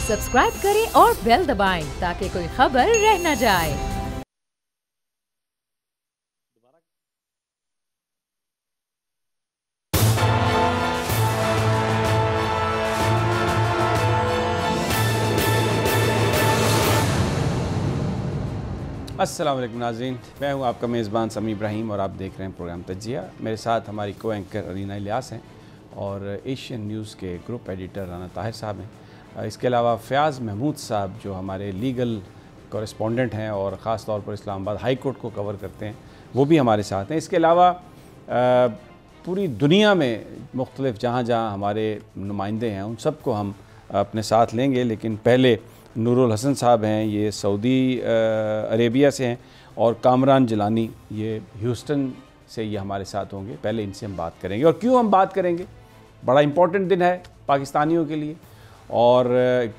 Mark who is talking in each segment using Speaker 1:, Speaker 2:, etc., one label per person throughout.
Speaker 1: Subscribe करें और bell दबाएं ताकि कोई खबर रह न जाए।
Speaker 2: अस्सलाम वालेकुम नाज़रीन, मैं हूं आपका मेज़बान समी इब्राहिम और आप देख रहे हैं प्रोग्राम तज्जिया। मेरे साथ हमारी को एंकर अरीना इलियास हैं और एशियन न्यूज़ के ग्रुप एडिटर राना ताहिर साहब हैं। इसके अलावा फ़याज़ महमूद साहब जो हमारे लीगल कॉरेस्पॉन्डेंट हैं और ख़ास तौर पर इस्लामाबाद हाई कोर्ट को कवर करते हैं, वो भी हमारे साथ हैं। इसके अलावा पूरी दुनिया में मुख्तलिफ़ जहाँ जहाँ हमारे नुमाइंदे हैं उन सब को हम अपने साथ लेंगे, लेकिन पहले नूरुल हसन साहब हैं, ये सऊदी अरेबिया से हैं, और कामरान जिलानी ये ह्यूस्टन से ये हमारे साथ होंगे। पहले इनसे हम बात करेंगे। और क्यों हम बात करेंगे, बड़ा इम्पोर्टेंट दिन है पाकिस्तानियों के लिए और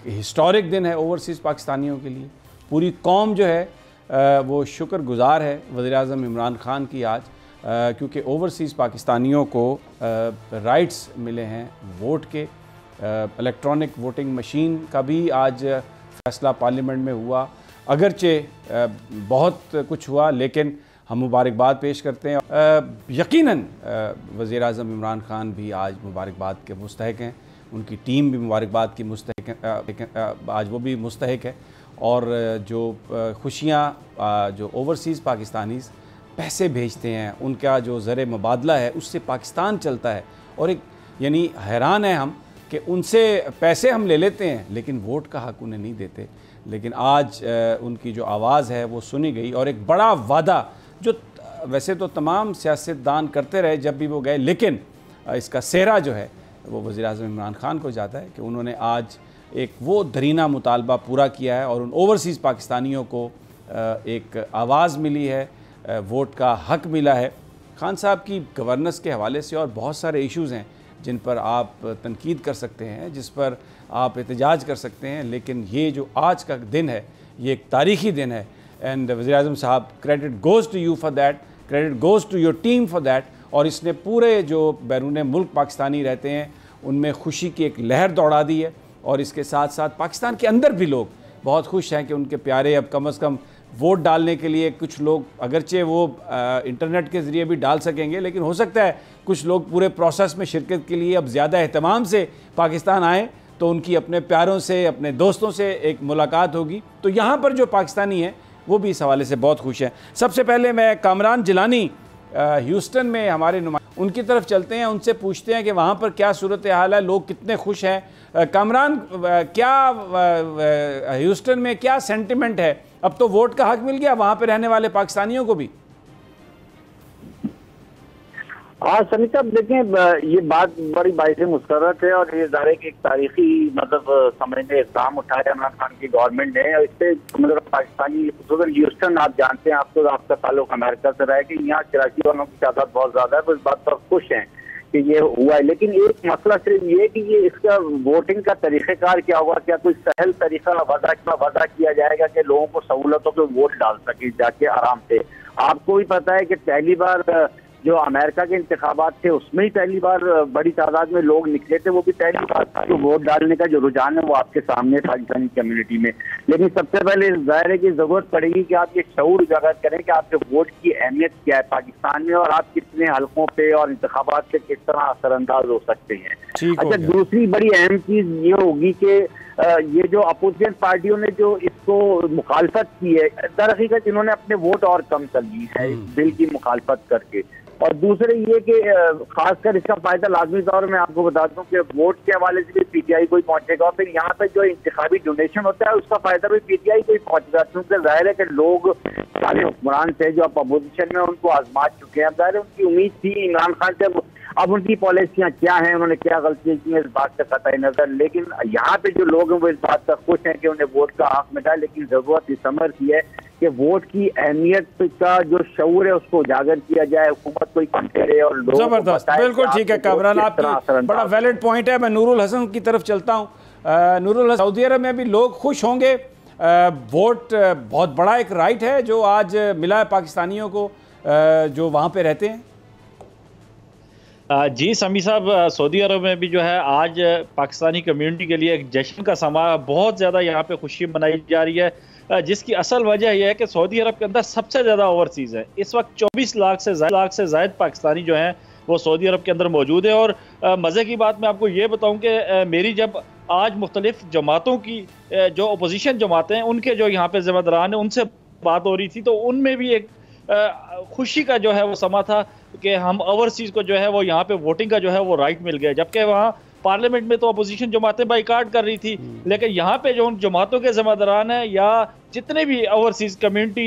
Speaker 2: हिस्टोरिक दिन है ओवरसीज़ पाकिस्तानियों के लिए। पूरी कौम जो है वो शुक्रगुज़ार है वज़ीर-ए-आज़म इमरान ख़ान की आज, क्योंकि ओवरसीज़ पाकिस्तानियों को राइट्स मिले हैं वोट के। इलेक्ट्रॉनिक वोटिंग मशीन का भी आज फैसला पार्लियामेंट में हुआ। अगरचे बहुत कुछ हुआ, लेकिन हम मुबारकबाद पेश करते हैं। यकीनन वज़ीर-ए-आज़म इमरान ख़ान भी आज मुबारकबाद के मुस्तहिक हैं, उनकी टीम भी मुबारकबाद की मुस्तहिक है, आज वो भी मुस्तहिक है। और जो खुशियाँ जो ओवरसीज़ पाकिस्तानीज़ पैसे भेजते हैं, उनका जो ज़र मुबादला है उससे पाकिस्तान चलता है। और एक यानी हैरान है हम कि उनसे पैसे हम ले लेते हैं लेकिन वोट का हक़ उन्हें नहीं देते। लेकिन आज उनकी जो आवाज़ है वो सुनी गई, और एक बड़ा वादा जो वैसे तो तमाम सियासतदान करते रहे जब भी वो गए, लेकिन इसका सेहरा जो है वो वज़ीर-ए-आज़म इमरान ख़ान को जाता है कि उन्होंने आज एक वो दरीना मुतालबा पूरा किया है और उन ओवरसीज़ पाकिस्तानियों को एक आवाज़ मिली है, वोट का हक़ मिला है। खान साहब की गवर्नेंस के हवाले से और बहुत सारे इश्यूज़ हैं जिन पर आप तनकीद कर सकते हैं, जिस पर आप एहतजाज कर सकते हैं, लेकिन ये जो आज का दिन है ये एक तारीख़ी दिन है। एंड वज़ीर-ए-आज़म साहब, credit goes to you for that, credit goes to your team for that. और इसने पूरे जो बैरून मुल्क पाकिस्तानी रहते हैं उनमें खुशी की एक लहर दौड़ा दी है, और इसके साथ साथ पाकिस्तान के अंदर भी लोग बहुत खुश हैं कि उनके प्यारे अब कम से कम वोट डालने के लिए कुछ लोग, अगरचे वो इंटरनेट के ज़रिए भी डाल सकेंगे, लेकिन हो सकता है कुछ लोग पूरे प्रोसेस में शिरकत के लिए अब ज़्यादा अहतमाम से पाकिस्तान आएँ, तो उनकी अपने प्यारों से, अपने दोस्तों से एक मुलाकात होगी। तो यहाँ पर जो पाकिस्तानी हैं वो भी इस हवाले से बहुत खुश हैं। सबसे पहले मैं कामरान जिलानी ह्यूस्टन में हमारे उनकी तरफ चलते हैं, उनसे पूछते हैं कि वहाँ पर क्या सूरत हाल है, लोग कितने खुश हैं। कामरान, क्या ह्यूस्टन में क्या सेंटिमेंट है? अब तो वोट का हक मिल गया वहाँ पे रहने वाले पाकिस्तानियों को भी।
Speaker 3: हाँ सनी साहब, देखें ये बात बड़ी बाइसे मुस्करत है और ये ज़ाहिर एक तारीखी मतलब समझने इक़दाम उठाया इमरान खान की गवर्नमेंट ने। और इससे मतलब पाकिस्तानी ह्यूस्टन आप जानते हैं, आपको आपका ताल्लुक अमेरिका से रहा है कि यहाँ कराची वालों की तादाद बहुत ज़्यादा है, तो इस बात पर खुश हैं कि ये हुआ है। लेकिन एक मसला सिर्फ ये कि ये इसका वोटिंग का तरीक़ेकार क्या होगा, क्या कोई सहल तरीका वज़ा किया जाएगा कि लोगों को सहूलतों के वोट डाल सके जाके आराम से। आपको भी पता है कि पहली बार जो अमेरिका के इंतखाबात थे उसमें ही पहली बार बड़ी तादाद में लोग निकले थे, वो भी पहली बार था। जो वोट डालने का जो रुझान है वो आपके सामने पाकिस्तानी कम्युनिटी में। लेकिन सबसे पहले ज़ाहिर है कि ज़रूरत पड़ेगी कि आप ये शऊर उजागर करें कि आपके वोट की अहमियत क्या है पाकिस्तान में, और आप कितने हल्कों पे और इंतखाबात पे किस तरह असरअंदाज हो सकते हैं। अच्छा, दूसरी बड़ी अहम चीज़ ये होगी कि ये जो अपोजिशन पार्टियों ने जो इसको मुखालफत की है, दरअसल इन्होंने अपने वोट और कम कर ली है इस बिल की मुखालफत करके। और दूसरे ये कि खासकर इसका फायदा लाजमी तौर में आपको बता दूं कि वोट के हवाले से भी पीटीआई को ही पहुंचेगा, और फिर यहाँ पे जो इंतखाबी डोनेशन होता है उसका फायदा भी पीटीआई को ही पहुंचेगा, क्योंकि जाहिर है कि लोग सारे हुक्मरान से जो अपोजिशन में उनको आजमा चुके हैं। जाहिर है उनकी उम्मीद थी इमरान खान से, अब उनकी पॉलिसियाँ क्या हैं, उन्होंने क्या गलतियाँ की हैं, इस बात का कतई नजर। लेकिन यहाँ पे जो लोग हैं वो इस बात पर खुश हैं कि उन्हें वोट का हक मिला, लेकिन जरूरत इस अमर की है कि वोट की अहमियत का जो शऊर है उसको उजागर किया जाए, हुकूमत को करे और लोग।
Speaker 2: जबरदस्त, बिल्कुल ठीक है कामरान, आपकी बड़ा वैलिड पॉइंट है। मैं नूरुल हसन की तरफ चलता हूँ। नूरुल हसन, सऊदी अरब में भी लोग खुश होंगे, वोट बहुत बड़ा एक राइट है जो आज मिला है पाकिस्तानियों को जो वहाँ पे रहते हैं।
Speaker 4: जी समी साहब, सऊदी अरब में भी जो है आज पाकिस्तानी कम्युनिटी के लिए एक जश्न का समा बहुत ज़्यादा यहाँ पे खुशी मनाई जा रही है, जिसकी असल वजह यह है कि सऊदी अरब के अंदर सबसे ज़्यादा ओवरसीज़ है। इस वक्त 24 लाख से ज़ायद पाकिस्तानी जो हैं वो सऊदी अरब के अंदर मौजूद है। और मज़े की बात मैं आपको ये बताऊँ कि मेरी जब आज मुख्तलिफ जमातों की जो अपोजिशन जमातें हैं उनके जो यहाँ पे ज़िम्मेदारान हैं उनसे बात हो रही थी, तो उनमें भी एक खुशी का जो है वो समा था कि हम ओवरसीज़ को जो है वो यहाँ पे वोटिंग का जो है वो राइट मिल गया। जबकि वहाँ पार्लियामेंट में तो अपोजिशन जमातें बाइकाट कर रही थी, लेकिन यहाँ पे जो उन जमातों के ज़िम्मेदारान हैं या जितने भी ओवरसीज़ कम्युनिटी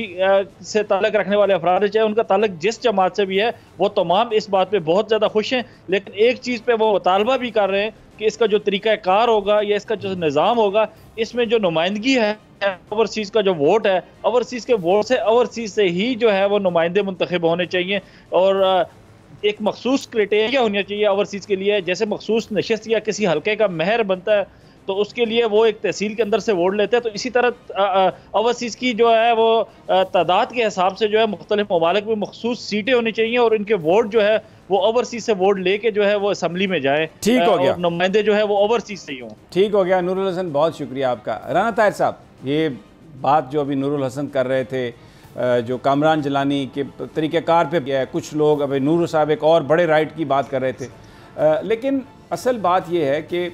Speaker 4: से ताल्लुक़ रखने वाले अफराद चाहे उनका ताल्लुक़ जिस जमात से भी है, वो तमाम इस बात पे बहुत ज़्यादा खुश हैं। लेकिन एक चीज़ पे वो मुतालबा भी कर रहे हैं कि इसका जो तरीक़ाकार होगा या इसका जो निज़ाम होगा, इसमें जो नुमाइंदगी है ओवरसीज़ का जो वोट है, ओवरसीज़ के वोट से ओवरसीज़ से ही जो है वो नुमाइंदे मुंतखब होने चाहिए। और एक मखसूस क्राइटेरिया होना चाहिए ओवरसीज़ के लिए, जैसे मखसूस नशस्त या किसी हल्के का मेहर बनता है तो उसके लिए वो एक तहसील के अंदर से वोट लेते हैं। तो इसी तरह ओवरसीज़ की जो है वो तादाद के हिसाब से जो है मुख्तलिफ ममालिक में मखसूस सीटें होनी चाहिए और इनके वोट जो है वो ओवरसीज़ से वोट लेके जो है वो असम्बली में जाए।
Speaker 2: ठीक हो गया,
Speaker 4: नुमाइंदे जो है वो ओवरसीज़ से ही हों।
Speaker 2: ठीक हो गया नूरुल हसन, बहुत शुक्रिया आपका। राना ताहिर साहब, ये बात जो अभी नूरुल हसन कर रहे थे, जो कामरान जिलानी के तरीक़ेकार पे कुछ लोग, अभी नूरुल साहब एक और बड़े राइट की बात कर रहे थे, लेकिन असल बात ये है कि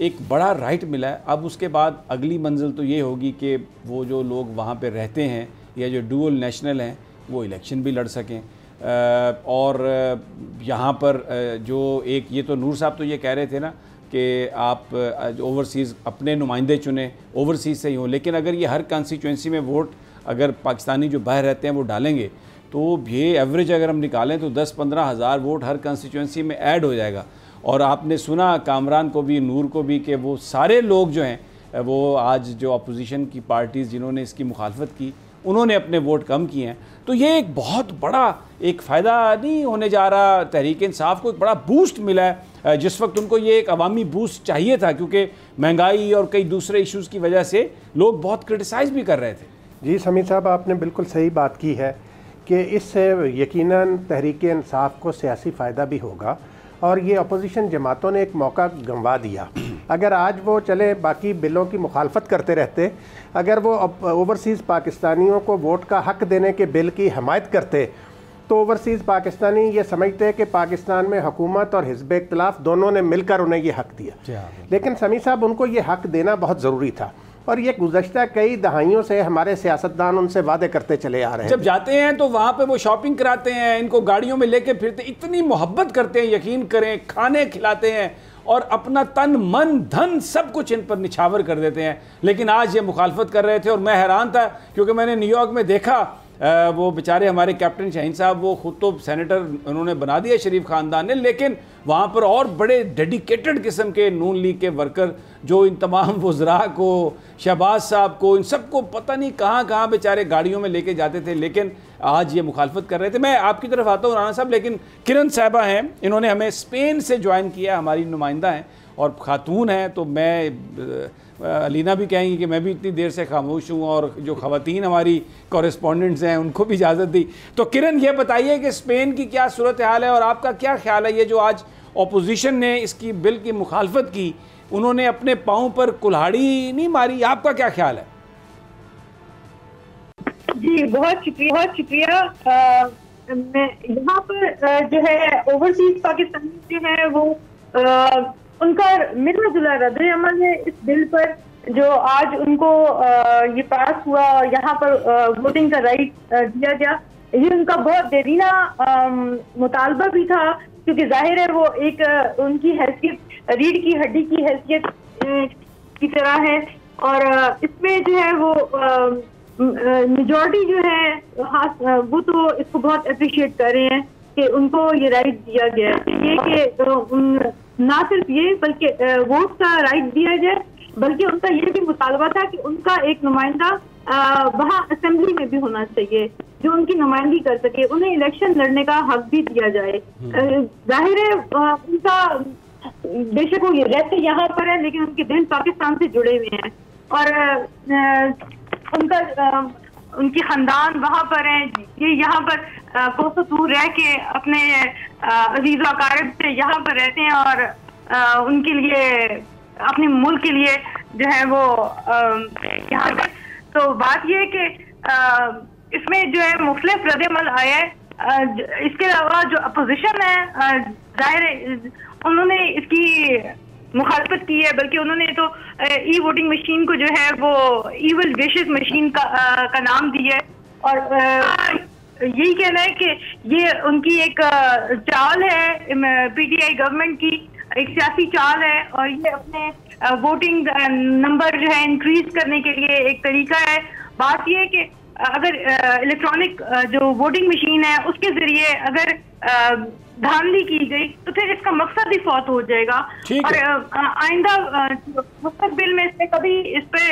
Speaker 2: एक बड़ा राइट मिला है। अब उसके बाद अगली मंजिल तो ये होगी कि वो जो लोग वहाँ पे रहते हैं या जो डुअल नेशनल हैं वो इलेक्शन भी लड़ सकें। और यहाँ पर जो एक ये तो नूर साहब तो ये कह रहे थे ना कि आप ओवरसीज़ अपने नुमाइंदे चुने, ओवरसीज़ से ही हों, लेकिन अगर ये हर कॉन्स्टिट्यूंसी में वोट अगर पाकिस्तानी जो बाहर रहते हैं वो डालेंगे तो ये एवरेज अगर हम निकालें तो 10-15 हज़ार वोट हर कॉन्स्टिट्यूंसी में ऐड हो जाएगा। और आपने सुना कामरान को भी, नूर को भी, कि वो सारे लोग जो हैं वो आज जो अपोजिशन की पार्टीज़ जिन्होंने इसकी मुखालफत की उन्होंने अपने वोट कम किए हैं। तो ये एक बहुत बड़ा एक फ़ायदा नहीं होने जा रहा, तहरीक इंसाफ को एक बड़ा बूस्ट मिला है, जिस वक्त उनको ये एक अवामी बूस्ट चाहिए था, क्योंकि महंगाई और कई दूसरे इश्यूज़ की वजह से लोग बहुत क्रिटिसाइज़ भी कर रहे थे।
Speaker 5: जी समीर साहब, आपने बिल्कुल सही बात की है कि इससे यकीनन तहरीक इंसाफ को सियासी फ़ायदा भी होगा और ये अपोजिशन जमातों ने एक मौका गंवा दिया। अगर आज वो चले बाकी बिलों की मुखालफत करते रहते, अगर वो ओवरसीज़ पाकिस्तानियों को वोट का हक़ देने के बिल की हमायत करते तो ओवरसीज़ पाकिस्तानी ये समझते हैं कि पाकिस्तान में हुकूमत और हिज़्ब इख्तिलाफ दोनों ने मिलकर उन्हें ये हक़ दिया। लेकिन समीर साहब, उनको ये हक़ देना बहुत ज़रूरी था और ये गुज़श्ता कई दहाइयों से हमारे सियासतदान उनसे वादे करते चले आ रहे हैं।
Speaker 2: जब जाते हैं तो वहाँ पे वो शॉपिंग कराते हैं, इनको गाड़ियों में लेके फिरते, इतनी मोहब्बत करते हैं, यकीन करें, खाने खिलाते हैं और अपना तन मन धन सब कुछ इन पर निछावर कर देते हैं। लेकिन आज ये मुखालफत कर रहे थे और मैं हैरान था क्योंकि मैंने न्यूयॉर्क में देखा वो बेचारे हमारे कैप्टन शाहीन साहब, वो खुद तो सेनेटर उन्होंने बना दिया शरीफ ख़ानदान ने, लेकिन वहाँ पर और बड़े डेडिकेटेड किस्म के नून लीग के वर्कर जो इन तमाम वज़रा को, शहबाज साहब को, इन सबको पता नहीं कहाँ कहाँ बेचारे गाड़ियों में लेके जाते थे, लेकिन आज ये मुखालफत कर रहे थे। मैं आपकी तरफ आता हूँ राना साहब, लेकिन किरण साहिबा हैं, इन्होंने हमें स्पेन से ज्वाइन किया, हमारी नुमाइंदा हैं और ख़ातून हैं, तो मैं अलीना भी कहेंगी कि मैं भी इतनी देर से खामोश हूँ और जो ख़वातीन हमारी कॉरेस्पॉन्डेंट्स हैं उनको भी इजाज़त दी। तो किरण, ये बताइए कि स्पेन की क्या सूरत हाल है और आपका क्या ख्याल है, ये जो आज अपोजिशन ने इसकी बिल की मुखालफत की, उन्होंने अपने पाँव पर कुल्हाड़ी नहीं मारी, आपका क्या ख्याल है?
Speaker 6: जी बहुत शुक्रिया। मैं यहाँ पर जो है ओवरसीज पाकिस्तानी जो है वो उनका मिला जुला रद्द अमल है इस बिल पर जो आज उनको ये पास हुआ, यहाँ पर वोटिंग का राइट दिया गया। ये उनका बहुत देरीना मुतालबा भी था क्योंकि जाहिर है वो एक उनकी हैसियत रीढ़ की हड्डी की हैसियत की तरह है और इसमें जो है वो मेजॉरिटी जो है वो तो इसको बहुत अप्रिशिएट कर रहे हैं कि उनको ये राइट दिया गया है। ये कि ना सिर्फ ये बल्कि वोट का राइट दिया जाए, बल्कि उनका ये भी मुतालबा था कि उनका एक नुमाइंदा वहाँ असेंबली में भी होना चाहिए जो उनकी नुमाइंदगी कर सके, उन्हें इलेक्शन लड़ने का हक भी दिया जाए। जाहिर है उनका बेशक वो ये रहते यहाँ पर है लेकिन उनके दिल पाकिस्तान से जुड़े हुए हैं और उनका उनकी खानदान वहाँ पर हैं, ये यहाँ पर कोसों दूर रह के अपने अजीज़ अकारिब से यहाँ पर रहते हैं और उनके लिए अपने मुल्क के लिए जो है वो यहाँ पर। तो बात ये है कि इसमें जो है मुख्तलिफ रद्द-ए-अमल आया है। इसके अलावा जो अपोजिशन है जाहिर है उन्होंने इसकी मुखालफत की है, बल्कि उन्होंने तो ई वोटिंग मशीन को जो है वो ईवल विशेस मशीन का नाम दिया है और यही कहना है कि ये उनकी एक चाल है, पीटीआई गवर्नमेंट की एक सियासी चाल है और ये अपने वोटिंग नंबर जो है इंक्रीज करने के लिए एक तरीका है। बात ये है कि अगर इलेक्ट्रॉनिक जो वोटिंग मशीन है उसके जरिए अगर धांधली की गई तो फिर इसका मकसद ही फौत हो जाएगा और आइंदा मुस्तकबिल में से कभी इस पे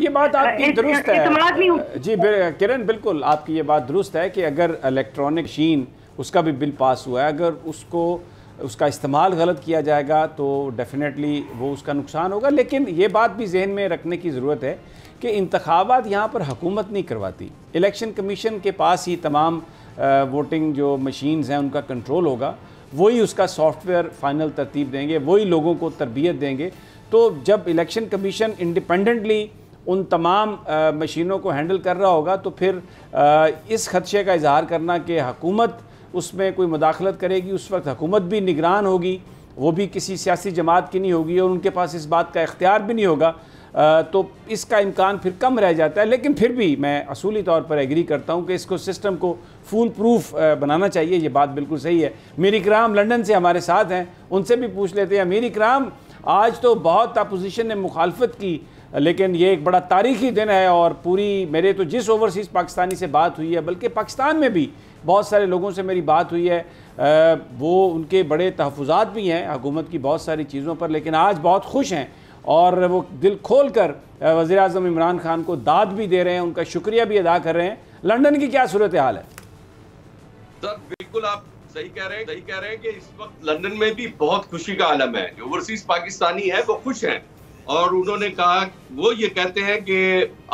Speaker 2: ये बात आपकी दुरुस्त है जी किरण, बिल्कुल आपकी ये बात दुरुस्त है कि अगर इलेक्ट्रॉनिक मशीन उसका भी बिल पास हुआ है, अगर उसका इस्तेमाल गलत किया जाएगा तो डेफिनेटली वो उसका नुकसान होगा। लेकिन ये बात भी जहन में रखने की ज़रूरत है कि इंतखाबात यहाँ पर हुकूमत नहीं करवाती, इलेक्शन कमीशन के पास ही तमाम वोटिंग जो मशीन्स हैं उनका कंट्रोल होगा, वही उसका सॉफ्टवेयर फाइनल तरतीब देंगे, वही लोगों को तरबियत देंगे। तो जब इलेक्शन कमीशन इंडिपेंडेंटली उन तमाम मशीनों को हैंडल कर रहा होगा तो फिर इस खदशे का इजहार करना कि हुकूमत उसमें कोई मुदाखलत करेगी, उस वक्त हुकूमत भी निगरान होगी, वो भी किसी सियासी जमात की नहीं होगी और उनके पास इस बात का इख्तियार भी नहीं होगा, तो इसका इम्कान फिर कम रह जाता है। लेकिन फिर भी मैं असूली तौर पर एग्री करता हूँ कि इसको सिस्टम को फुल प्रूफ बनाना चाहिए, ये बात बिल्कुल सही है। मीर इकराम लंदन से हमारे साथ हैं, उनसे भी पूछ लेते हैं। मीर इकराम, आज तो बहुत अपोजिशन ने मुखालफत की, लेकिन ये एक बड़ा तारीखी दिन है और पूरी मेरे तो जिस ओवरसीज़ पाकिस्तानी से बात हुई है, बल्कि पाकिस्तान में भी बहुत सारे लोगों से मेरी बात हुई है, वो उनके बड़े तहफ़्फ़ुज़ात भी हैं हुकूमत की बहुत सारी चीज़ों पर, लेकिन आज बहुत खुश हैं और वो दिल खोल कर वज़ीर-ए-आज़म इमरान खान को दाद भी दे रहे हैं, उनका शुक्रिया भी अदा कर रहे हैं। लंदन की क्या सूरत हाल है?
Speaker 7: सर बिल्कुल आप सही कह रहे हैं कि इस वक्त लंदन में भी बहुत खुशी का आलम है। जो ओवरसीज पाकिस्तानी है वो खुश हैं और उन्होंने कहा, वो ये कहते हैं कि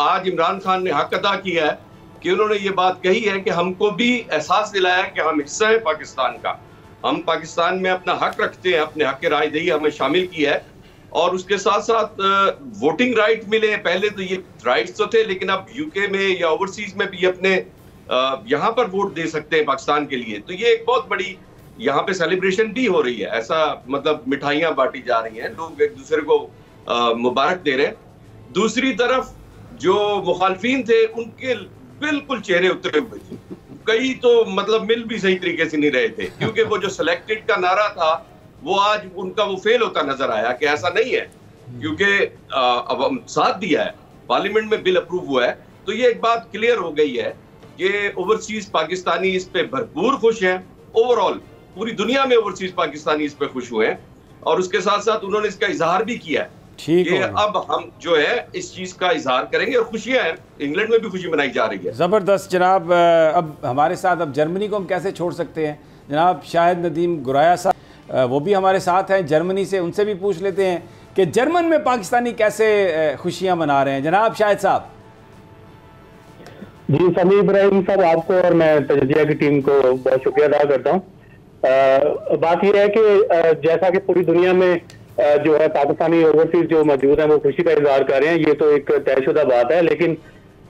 Speaker 7: आज इमरान खान ने हक अदा किया है कि उन्होंने ये बात कही है कि हमको भी एहसास दिलाया कि हम हिस्सा है पाकिस्तान का, हम पाकिस्तान में अपना हक रखते हैं, अपने हक राय दही हमें शामिल किया है और उसके साथ साथ वोटिंग राइट मिले। पहले तो ये राइट्स तो थे, लेकिन अब यूके में या ओवरसीज में भी अपने यहाँ पर वोट दे सकते हैं पाकिस्तान के लिए। तो ये एक बहुत बड़ी यहाँ पे सेलिब्रेशन भी हो रही है, ऐसा मतलब मिठाइयाँ बांटी जा रही हैं, लोग एक दूसरे को मुबारक दे रहे हैं। दूसरी तरफ जो मुखालफीन थे उनके बिल्कुल चेहरे उतरे हुए थे, कई तो मतलब मिल भी सही तरीके से नहीं रहे थे, क्योंकि वो जो सिलेक्टेड का नारा था वो आज उनका वो फेल होता नजर आया कि ऐसा नहीं है, क्योंकि अब हम साथ दिया है, पार्लियामेंट में बिल अप्रूव हुआ है। तो ये एक बात क्लियर हो गई है कि ओवरसीज पाकिस्तानी इस पे भरपूर खुश हैं। ओवरऑल पूरी दुनिया में ओवरसीज पाकिस्तानी इस पे खुश हुए हैं और उसके साथ साथ उन्होंने इसका इजहार भी किया है कि अब हम जो है इस चीज का इजहार करेंगे और खुशियां हैं। इंग्लैंड में भी खुशी मनाई जा रही है।
Speaker 2: जबरदस्त जनाब। अब हमारे साथ, अब जर्मनी को हम कैसे छोड़ सकते हैं जनाब? शाहिद नदीम गुराया साहब वो भी हमारे साथ हैं जर्मनी से, उनसे भी पूछ लेते हैं कि जर्मन में पाकिस्तानी कैसे खुशियां मना रहे हैं। जनाब शाहिद साहब।
Speaker 8: जी समी इब्राहिम साहब, आपको और मैं तजिया की टीम को बहुत शुक्रिया अदा करता हूँ। बात यह है कि जैसा कि पूरी दुनिया में जो है पाकिस्तानी ओवरसीज जो मौजूद हैं वो खुशी का इजहार कर रहे हैं, ये तो एक तयशुदा बात है, लेकिन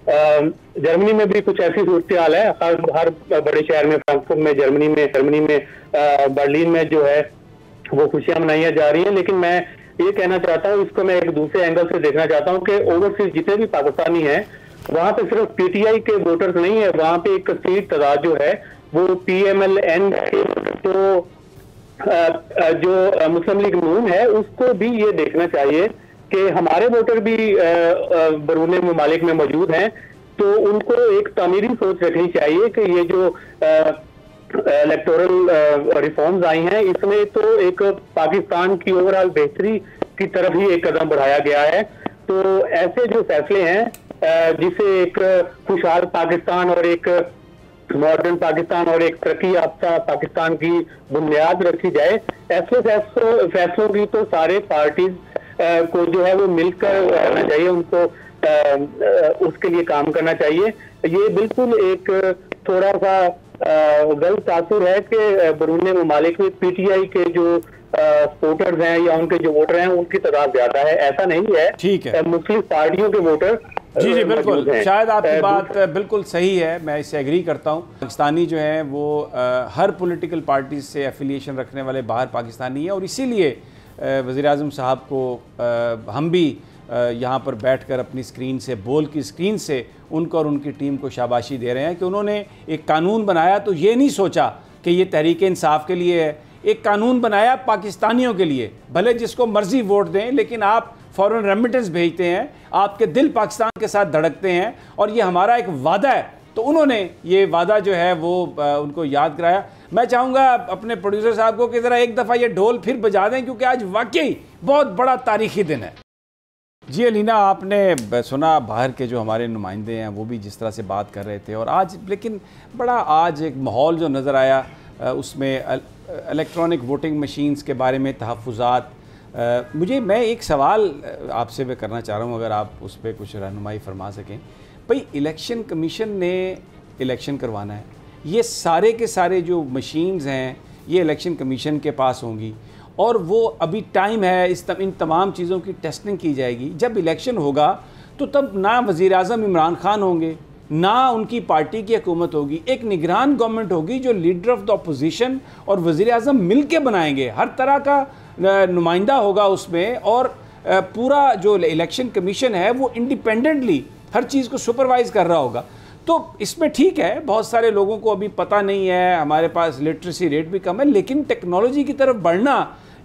Speaker 8: जर्मनी में भी कुछ ऐसी सूरत हाल है। हर बड़े शहर में, फ्रैंकफर्ट में, जर्मनी में बर्लिन में जो है वो खुशियां मनाई जा रही हैं। लेकिन मैं ये कहना चाहता हूँ, इसको मैं एक दूसरे एंगल से देखना चाहता हूँ कि ओवरसीज जितने भी पाकिस्तानी हैं वहां पे सिर्फ पीटीआई के वोटर्स नहीं है, वहां पे एक कसीर तादाद जो है वो PMLN तो जो मुस्लिम लीग नून है उसको भी ये देखना चाहिए कि हमारे वोटर भी बरूने ममालिक में मौजूद हैं, तो उनको एक तामीरी सोच रखनी चाहिए कि ये जो इलेक्टोरल रिफॉर्म्स आई हैं इसमें तो एक पाकिस्तान की ओवरऑल बेहतरी की तरफ ही एक कदम बढ़ाया गया है। तो ऐसे जो फैसले हैं जिसे एक खुशहाल पाकिस्तान और एक मॉडर्न पाकिस्तान और एक तरक्की याफ्ता पाकिस्तान की बुनियाद रखी जाए, ऐसे फैसलों की तो सारे पार्टीज को जो है वो मिलकर रहना चाहिए, उनको उसके लिए काम करना चाहिए। ये बिल्कुल एक थोड़ा सा गलत तासुर है कि बैरून ममालिक में पीटीआई के जो सपोर्टर्स हैं या उनके जो वोटर हैं उनकी तादाद ज्यादा है, ऐसा नहीं है।
Speaker 2: ठीक है,
Speaker 8: मुस्लिम पार्टियों के वोटर
Speaker 2: जी बिल्कुल, शायद आपकी बात बिल्कुल सही है, मैं इससे एग्री करता हूँ। पाकिस्तानी जो है वो हर पॉलिटिकल पार्टी से एफिलिएशन रखने वाले बाहर पाकिस्तानी है, और इसीलिए वज़ीर-ए-आज़म साहब को हम भी यहाँ पर बैठकर अपनी स्क्रीन से, बोल की स्क्रीन से उनको और उनकी टीम को शाबाशी दे रहे हैं कि उन्होंने एक कानून बनाया तो ये नहीं सोचा कि ये तहरीक इंसाफ के लिए है, एक कानून बनाया पाकिस्तानियों के लिए। भले जिसको मर्जी वोट दें, लेकिन आप फॉरेन रेमिटेंस भेजते हैं, आपके दिल पाकिस्तान के साथ धड़कते हैं, और ये हमारा एक वादा है। तो उन्होंने ये वादा जो है वो उनको याद कराया। मैं चाहूँगा अपने प्रोड्यूसर साहब को कि ज़रा एक दफ़ा ये ढोल फिर बजा दें, क्योंकि आज वाकई बहुत बड़ा तारीख़ी दिन है। जी अलीना, आपने सुना बाहर के जो हमारे नुमाइंदे हैं वो भी जिस तरह से बात कर रहे थे, और आज लेकिन बड़ा आज एक माहौल जो नज़र आया उसमें इलेक्ट्रॉनिक वोटिंग मशीन्स के बारे में तहफ़्फ़ुज़ात। मैं एक सवाल आपसे मैं करना चाह रहा हूँ, अगर आप उस पर कुछ रहनुमाई फरमा सकें। भाई, इलेक्शन कमीशन ने इलेक्शन करवाना है, ये सारे के सारे जो मशीन्स हैं ये इलेक्शन कमीशन के पास होंगी, और वो अभी टाइम है, इन तमाम चीज़ों की टेस्टिंग की जाएगी। जब इलेक्शन होगा तो तब ना वज़ीर-ए-आज़म इमरान खान होंगे, ना उनकी पार्टी की हुकूमत होगी, एक निगरान गवर्नमेंट होगी जो लीडर ऑफ द अपोजिशन और वज़ीर-ए-आज़म मिल के बनाएंगे, हर तरह का नुमाइंदा होगा उसमें, और पूरा जो इलेक्शन कमीशन है वो इंडिपेंडेंटली हर चीज़ को सुपरवाइज़ कर रहा होगा। तो इसमें ठीक है, बहुत सारे लोगों को अभी पता नहीं है, हमारे पास लिटरेसी रेट भी कम है, लेकिन टेक्नोलॉजी की तरफ बढ़ना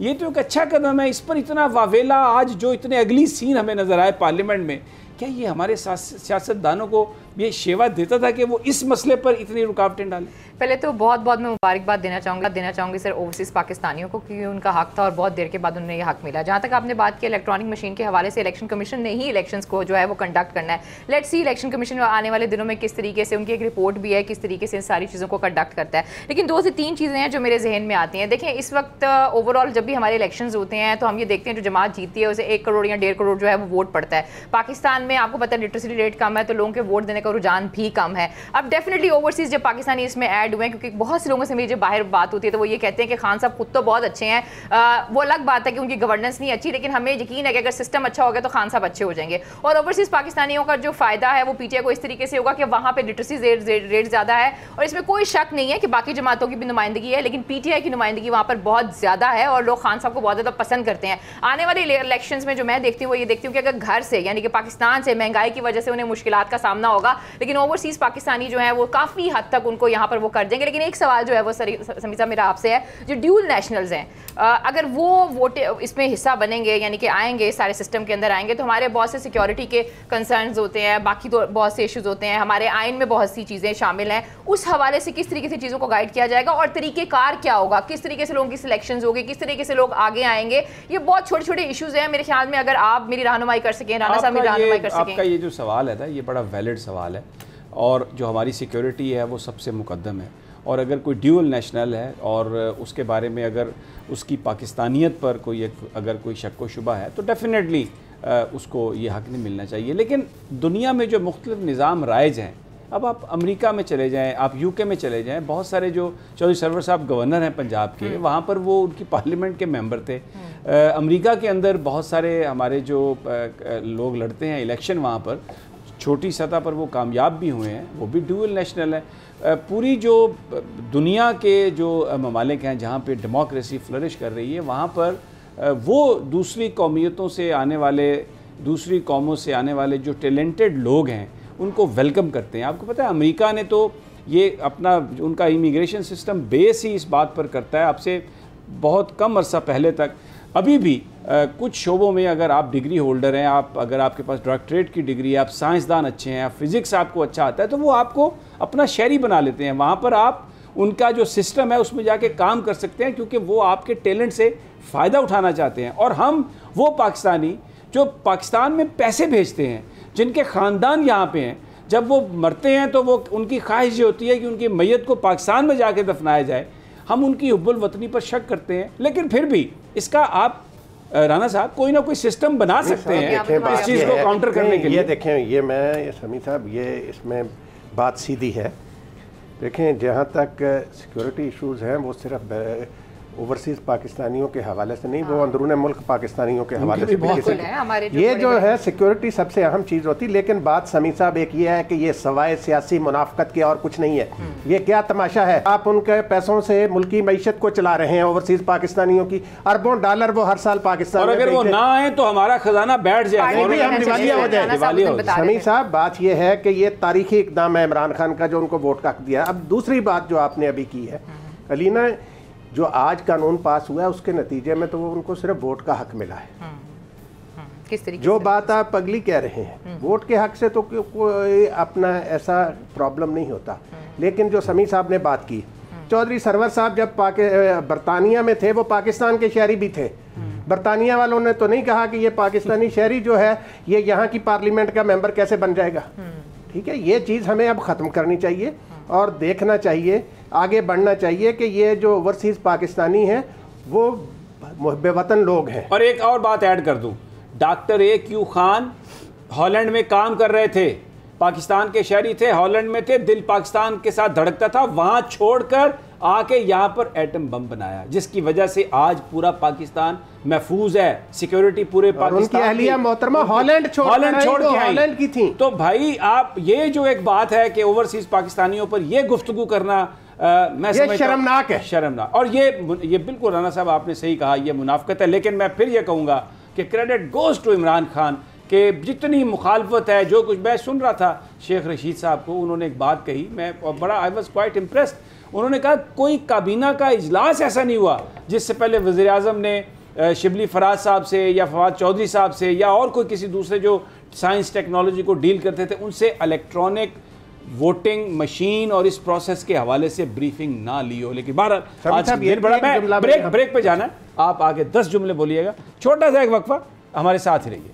Speaker 2: ये तो एक अच्छा कदम है। इस पर इतना वावेला आज जो इतने अगली सीन हमें नज़र आए पार्लियामेंट में, क्या ये हमारे सियासतदानों को ये शेवा देता था कि वो इस मसले पर इतनी रुकावटें डालें?
Speaker 9: पहले तो बहुत बहुत मैं मुबारकबाद देना चाहूँगी सर ओवरसीज़ पाकिस्तानियों को, क्योंकि उनका हक था और बहुत देर के बाद उन्हें ये हक मिला। जहाँ तक आपने बात की इलेक्ट्रॉनिक मशीन के हवाले से, इलेक्शन कमीशन ने ही इलेक्शंस को जो है वो कंडक्ट करना है। लेट्स सी इलेक्शन कमीशन आने वाले दिनों में किस तरीके से, उनकी एक रिपोर्ट भी है किस तरीके से इन सारी चीज़ों को कंडक्ट करता है। लेकिन 2 से 3 चीज़ें हैं जो मेरे जहन में आती हैं। देखें, इस वक्त ओवरऑल जब भी हमारे इलेक्शन होते हैं तो हम ये देखते हैं जो जमात जीतती है उसे 1 करोड़ या 1.5 करोड़ जो है वो वोट पड़ता है। पाकिस्तान में आपको पता है लिटरेसी रेट कम है, तो लोगों के वोट देने का रुझान भी कम है। अब डेफिनेटली ओवरसीज़ जब पाकिस्तानी इसमें ऐड हुए हैं, क्योंकि बहुत लोगों से मेरी जब बाहर बात होती है तो वो ये कहते हैं कि खान साहब खुद तो बहुत अच्छे हैं, वो अलग बात है कि उनकी गवर्नेंस नहीं अच्छी, लेकिन हमें यकीन है कि अगर सिस्टम अच्छा हो गया तो खान साहब अच्छे हो जाएंगे। और ओवरसीज़ पाकिस्तानियों का जो फायदा है वो पीटीआई को इस तरीके से होगा कि वहाँ पे लिटरेसी रेट ज़्यादा है, और इसमें कोई शक नहीं है कि बाकी जमातों की भी नुमाइंदगी है, लेकिन पीटीआई की नुमाइंदगी वहाँ पर बहुत ज़्यादा है, और लोग खान साहब को बहुत ज़्यादा पसंद करते हैं। आने वाले इलेक्शन में जो मैं देखती हूँ वो ये देखती हूँ कि अगर घर से यानी कि पाकिस्तान से महंगाई की वजह से उन्हें मुश्किलात का सामना होगा, लेकिन ओवरसीज़ पाकिस्तानी जो है वो काफ़ी हद तक उनको यहाँ पर वो कर देंगे। लेकिन एक सवाल जो है वो समीसा मेरा आपसे है, जो ड्यूल नेशनल्स हैं, अगर वो वोट इसमें हिस्सा बनेंगे यानी कि आएंगे, सारे सिस्टम के अंदर आएंगे, तो हमारे बहुत से सिक्योरिटी के कंसर्न्स होते हैं, बाकी तो बहुत से इश्यूज होते हैं, हमारे आइन में बहुत सी चीज़ें शामिल हैं। उस हवाले से किस तरीके से चीज़ों को गाइड किया जाएगा और तरीक़ेकार क्या होगा, किस तरीके से लोगों की सिलेक्शन होगी, किस तरीके से लोग आगे आएंगे, ये बहुत छोटे छोटे इशूज़ हैं। मेरे ख्याल में अगर आप मेरी रहनुमाई कर सकें, राना साहब मेरी रहनुमाई कर सकें।
Speaker 2: आपका ये जो सवाल है ना, ये बड़ा वैलिड सवाल है, और जो हमारी सिक्योरिटी है वो सबसे मुकद्दम है। और अगर कोई ड्यूल नेशनल है और उसके बारे में अगर उसकी पाकिस्तानियत पर अगर कोई शक व शुबा है तो डेफिनेटली उसको ये हक़ नहीं मिलना चाहिए। लेकिन दुनिया में जो मुख्तलिफ निज़ाम राइज हैं, अब आप अमेरिका में चले जाएं, आप यूके में चले जाएं, बहुत सारे जो चौधरी सरवर साहब गवर्नर हैं पंजाब के, वहाँ पर वो उनकी पार्लियामेंट के मेंबर थे। अमेरिका के अंदर बहुत सारे हमारे जो लोग लड़ते हैं इलेक्शन, वहाँ पर छोटी सतह पर वो कामयाब भी हुए हैं, वो भी ड्यूल नेशनल है। पूरी जो दुनिया के जो ममालिक हैं जहाँ पे डेमोक्रेसी फ्लरिश कर रही है, वहाँ पर वो दूसरी कौमियतों से आने वाले, दूसरी कौमों से आने वाले जो टैलेंटेड लोग हैं उनको वेलकम करते हैं। आपको पता है अमेरिका ने तो ये अपना उनका इमिग्रेशन सिस्टम बेस ही इस बात पर करता है, आपसे बहुत कम अरसा पहले तक अभी भी कुछ शोबों में अगर आप डिग्री होल्डर हैं, अगर आपके पास डॉक्टरेट की डिग्री है, आप साइंसदान अच्छे हैं, फिज़िक्स आपको अच्छा आता है, तो वो आपको अपना शहरी बना लेते हैं। वहाँ पर आप उनका जो सिस्टम है उसमें जाके काम कर सकते हैं, क्योंकि वो आपके टैलेंट से फ़ायदा उठाना चाहते हैं। और हम वो पाकिस्तानी जो पाकिस्तान में पैसे भेजते हैं, जिनके ख़ानदान यहाँ पे हैं, जब वो मरते हैं तो वो उनकी ख्वाहिश ये होती है कि उनकी मैयत को पाकिस्तान में जाके दफनाया जाए। हम उनकी हुब्बुल वतनी पर शक करते हैं, लेकिन फिर भी इसका आप राना साहब कोई ना कोई सिस्टम बना सकते हैं इस चीज़ को काउंटर करने के लिए।
Speaker 5: ये देखें, ये मैं समी साहब, ये इसमें बात सीधी है। देखें, जहाँ तक सिक्योरिटी इश्यूज़ हैं वो सिर्फ ओवरसीज़ पाकिस्तानियों के हवाले से नहीं, वो अंदरून मुल्क पाकिस्तानियों के हवाले से भी ये जो है सिक्योरिटी सबसे अहम चीज़ होती। लेकिन बात समी साहब एक ये है कि ये सवाए सियासी मुनाफकत के और कुछ नहीं है। ये क्या तमाशा है, आप उनके पैसों से मुल्की मईशत को चला रहे हैं। ओवरसीज़ पाकिस्तानियों की अरबों डॉलर वो हर साल पाकिस्तान,
Speaker 2: और अगर वो ना आए तो हमारा खजाना बैठ जाए,
Speaker 5: हम दिवालिया हो जाए। समी साहब, बात ये है कि ये तारीखी इकदाम है इमरान खान का जो उनको वोट का हक दिया। अब दूसरी बात जो आपने अभी की है अलीना, जो आज कानून पास हुआ है उसके नतीजे में तो वो उनको सिर्फ वोट का हक मिला है।
Speaker 9: किस तरीके
Speaker 5: जो बात आप अगली कह रहे हैं, वोट के हक से तो कोई अपना ऐसा प्रॉब्लम नहीं होता। लेकिन जो समी साहब ने बात की, चौधरी सरवर साहब जब बरतानिया में थे वो पाकिस्तान के शहरी भी थे। बरतानिया वालों ने तो नहीं कहा कि ये पाकिस्तानी शहरी जो है ये यहाँ की पार्लियामेंट का मेंबर कैसे बन जाएगा। ठीक है, ये चीज़ हमें अब ख़त्म करनी चाहिए और देखना चाहिए, आगे बढ़ना चाहिए कि ये जो ओवरसीज़ पाकिस्तानी हैं वो बेवतन लोग हैं।
Speaker 2: और एक और बात ऐड कर दूं, डॉक्टर A.Q. खान हॉलैंड में काम कर रहे थे, पाकिस्तान के शहरी थे, हॉलैंड में थे, दिल पाकिस्तान के साथ धड़कता था, वहां छोड़कर आके यहाँ पर एटम बम बनाया, जिसकी वजह से आज पूरा पाकिस्तान महफूज है, सिक्योरिटी पूरे पाकिस्तान की।
Speaker 5: अहलिया मोहतरमा हॉलैंड छोड़ के हॉलैंड की थी।
Speaker 2: तो भाई आप ये जो एक बात है कि ओवरसीज पाकिस्तानियों पर ये गुफ्तगू करना मैं
Speaker 5: ये शर्मनाक है,
Speaker 2: शर्मनाक। और ये बिल्कुल राना साहब आपने सही कहा, ये मुनाफकत है। लेकिन मैं फिर ये कहूँगा कि credit goes to Imran Khan कि जितनी मुखालफत है, जो कुछ मैं सुन रहा था शेख रशीद साहब को, उन्होंने एक बात कही, मैं बड़ा आई वॉज क्वाइट इम्प्रेस्ड। उन्होंने कहा कोई काबीना का इजलास ऐसा नहीं हुआ जिससे पहले वज़ीर आज़म ने शिबली फराज साहब से या फवाद चौधरी साहब से या और कोई किसी दूसरे जो साइंस टेक्नोलॉजी को डील करते थे उनसे इलेक्ट्रॉनिक वोटिंग मशीन और इस प्रोसेस के हवाले से ब्रीफिंग ना ली हो। लेकिन बहरहाल आज दिन बड़ा, मैं ब्रेक पे जाना है, आप आगे 10 जुमले बोलिएगा, छोटा सा एक वक्फा, हमारे साथ ही रहिए।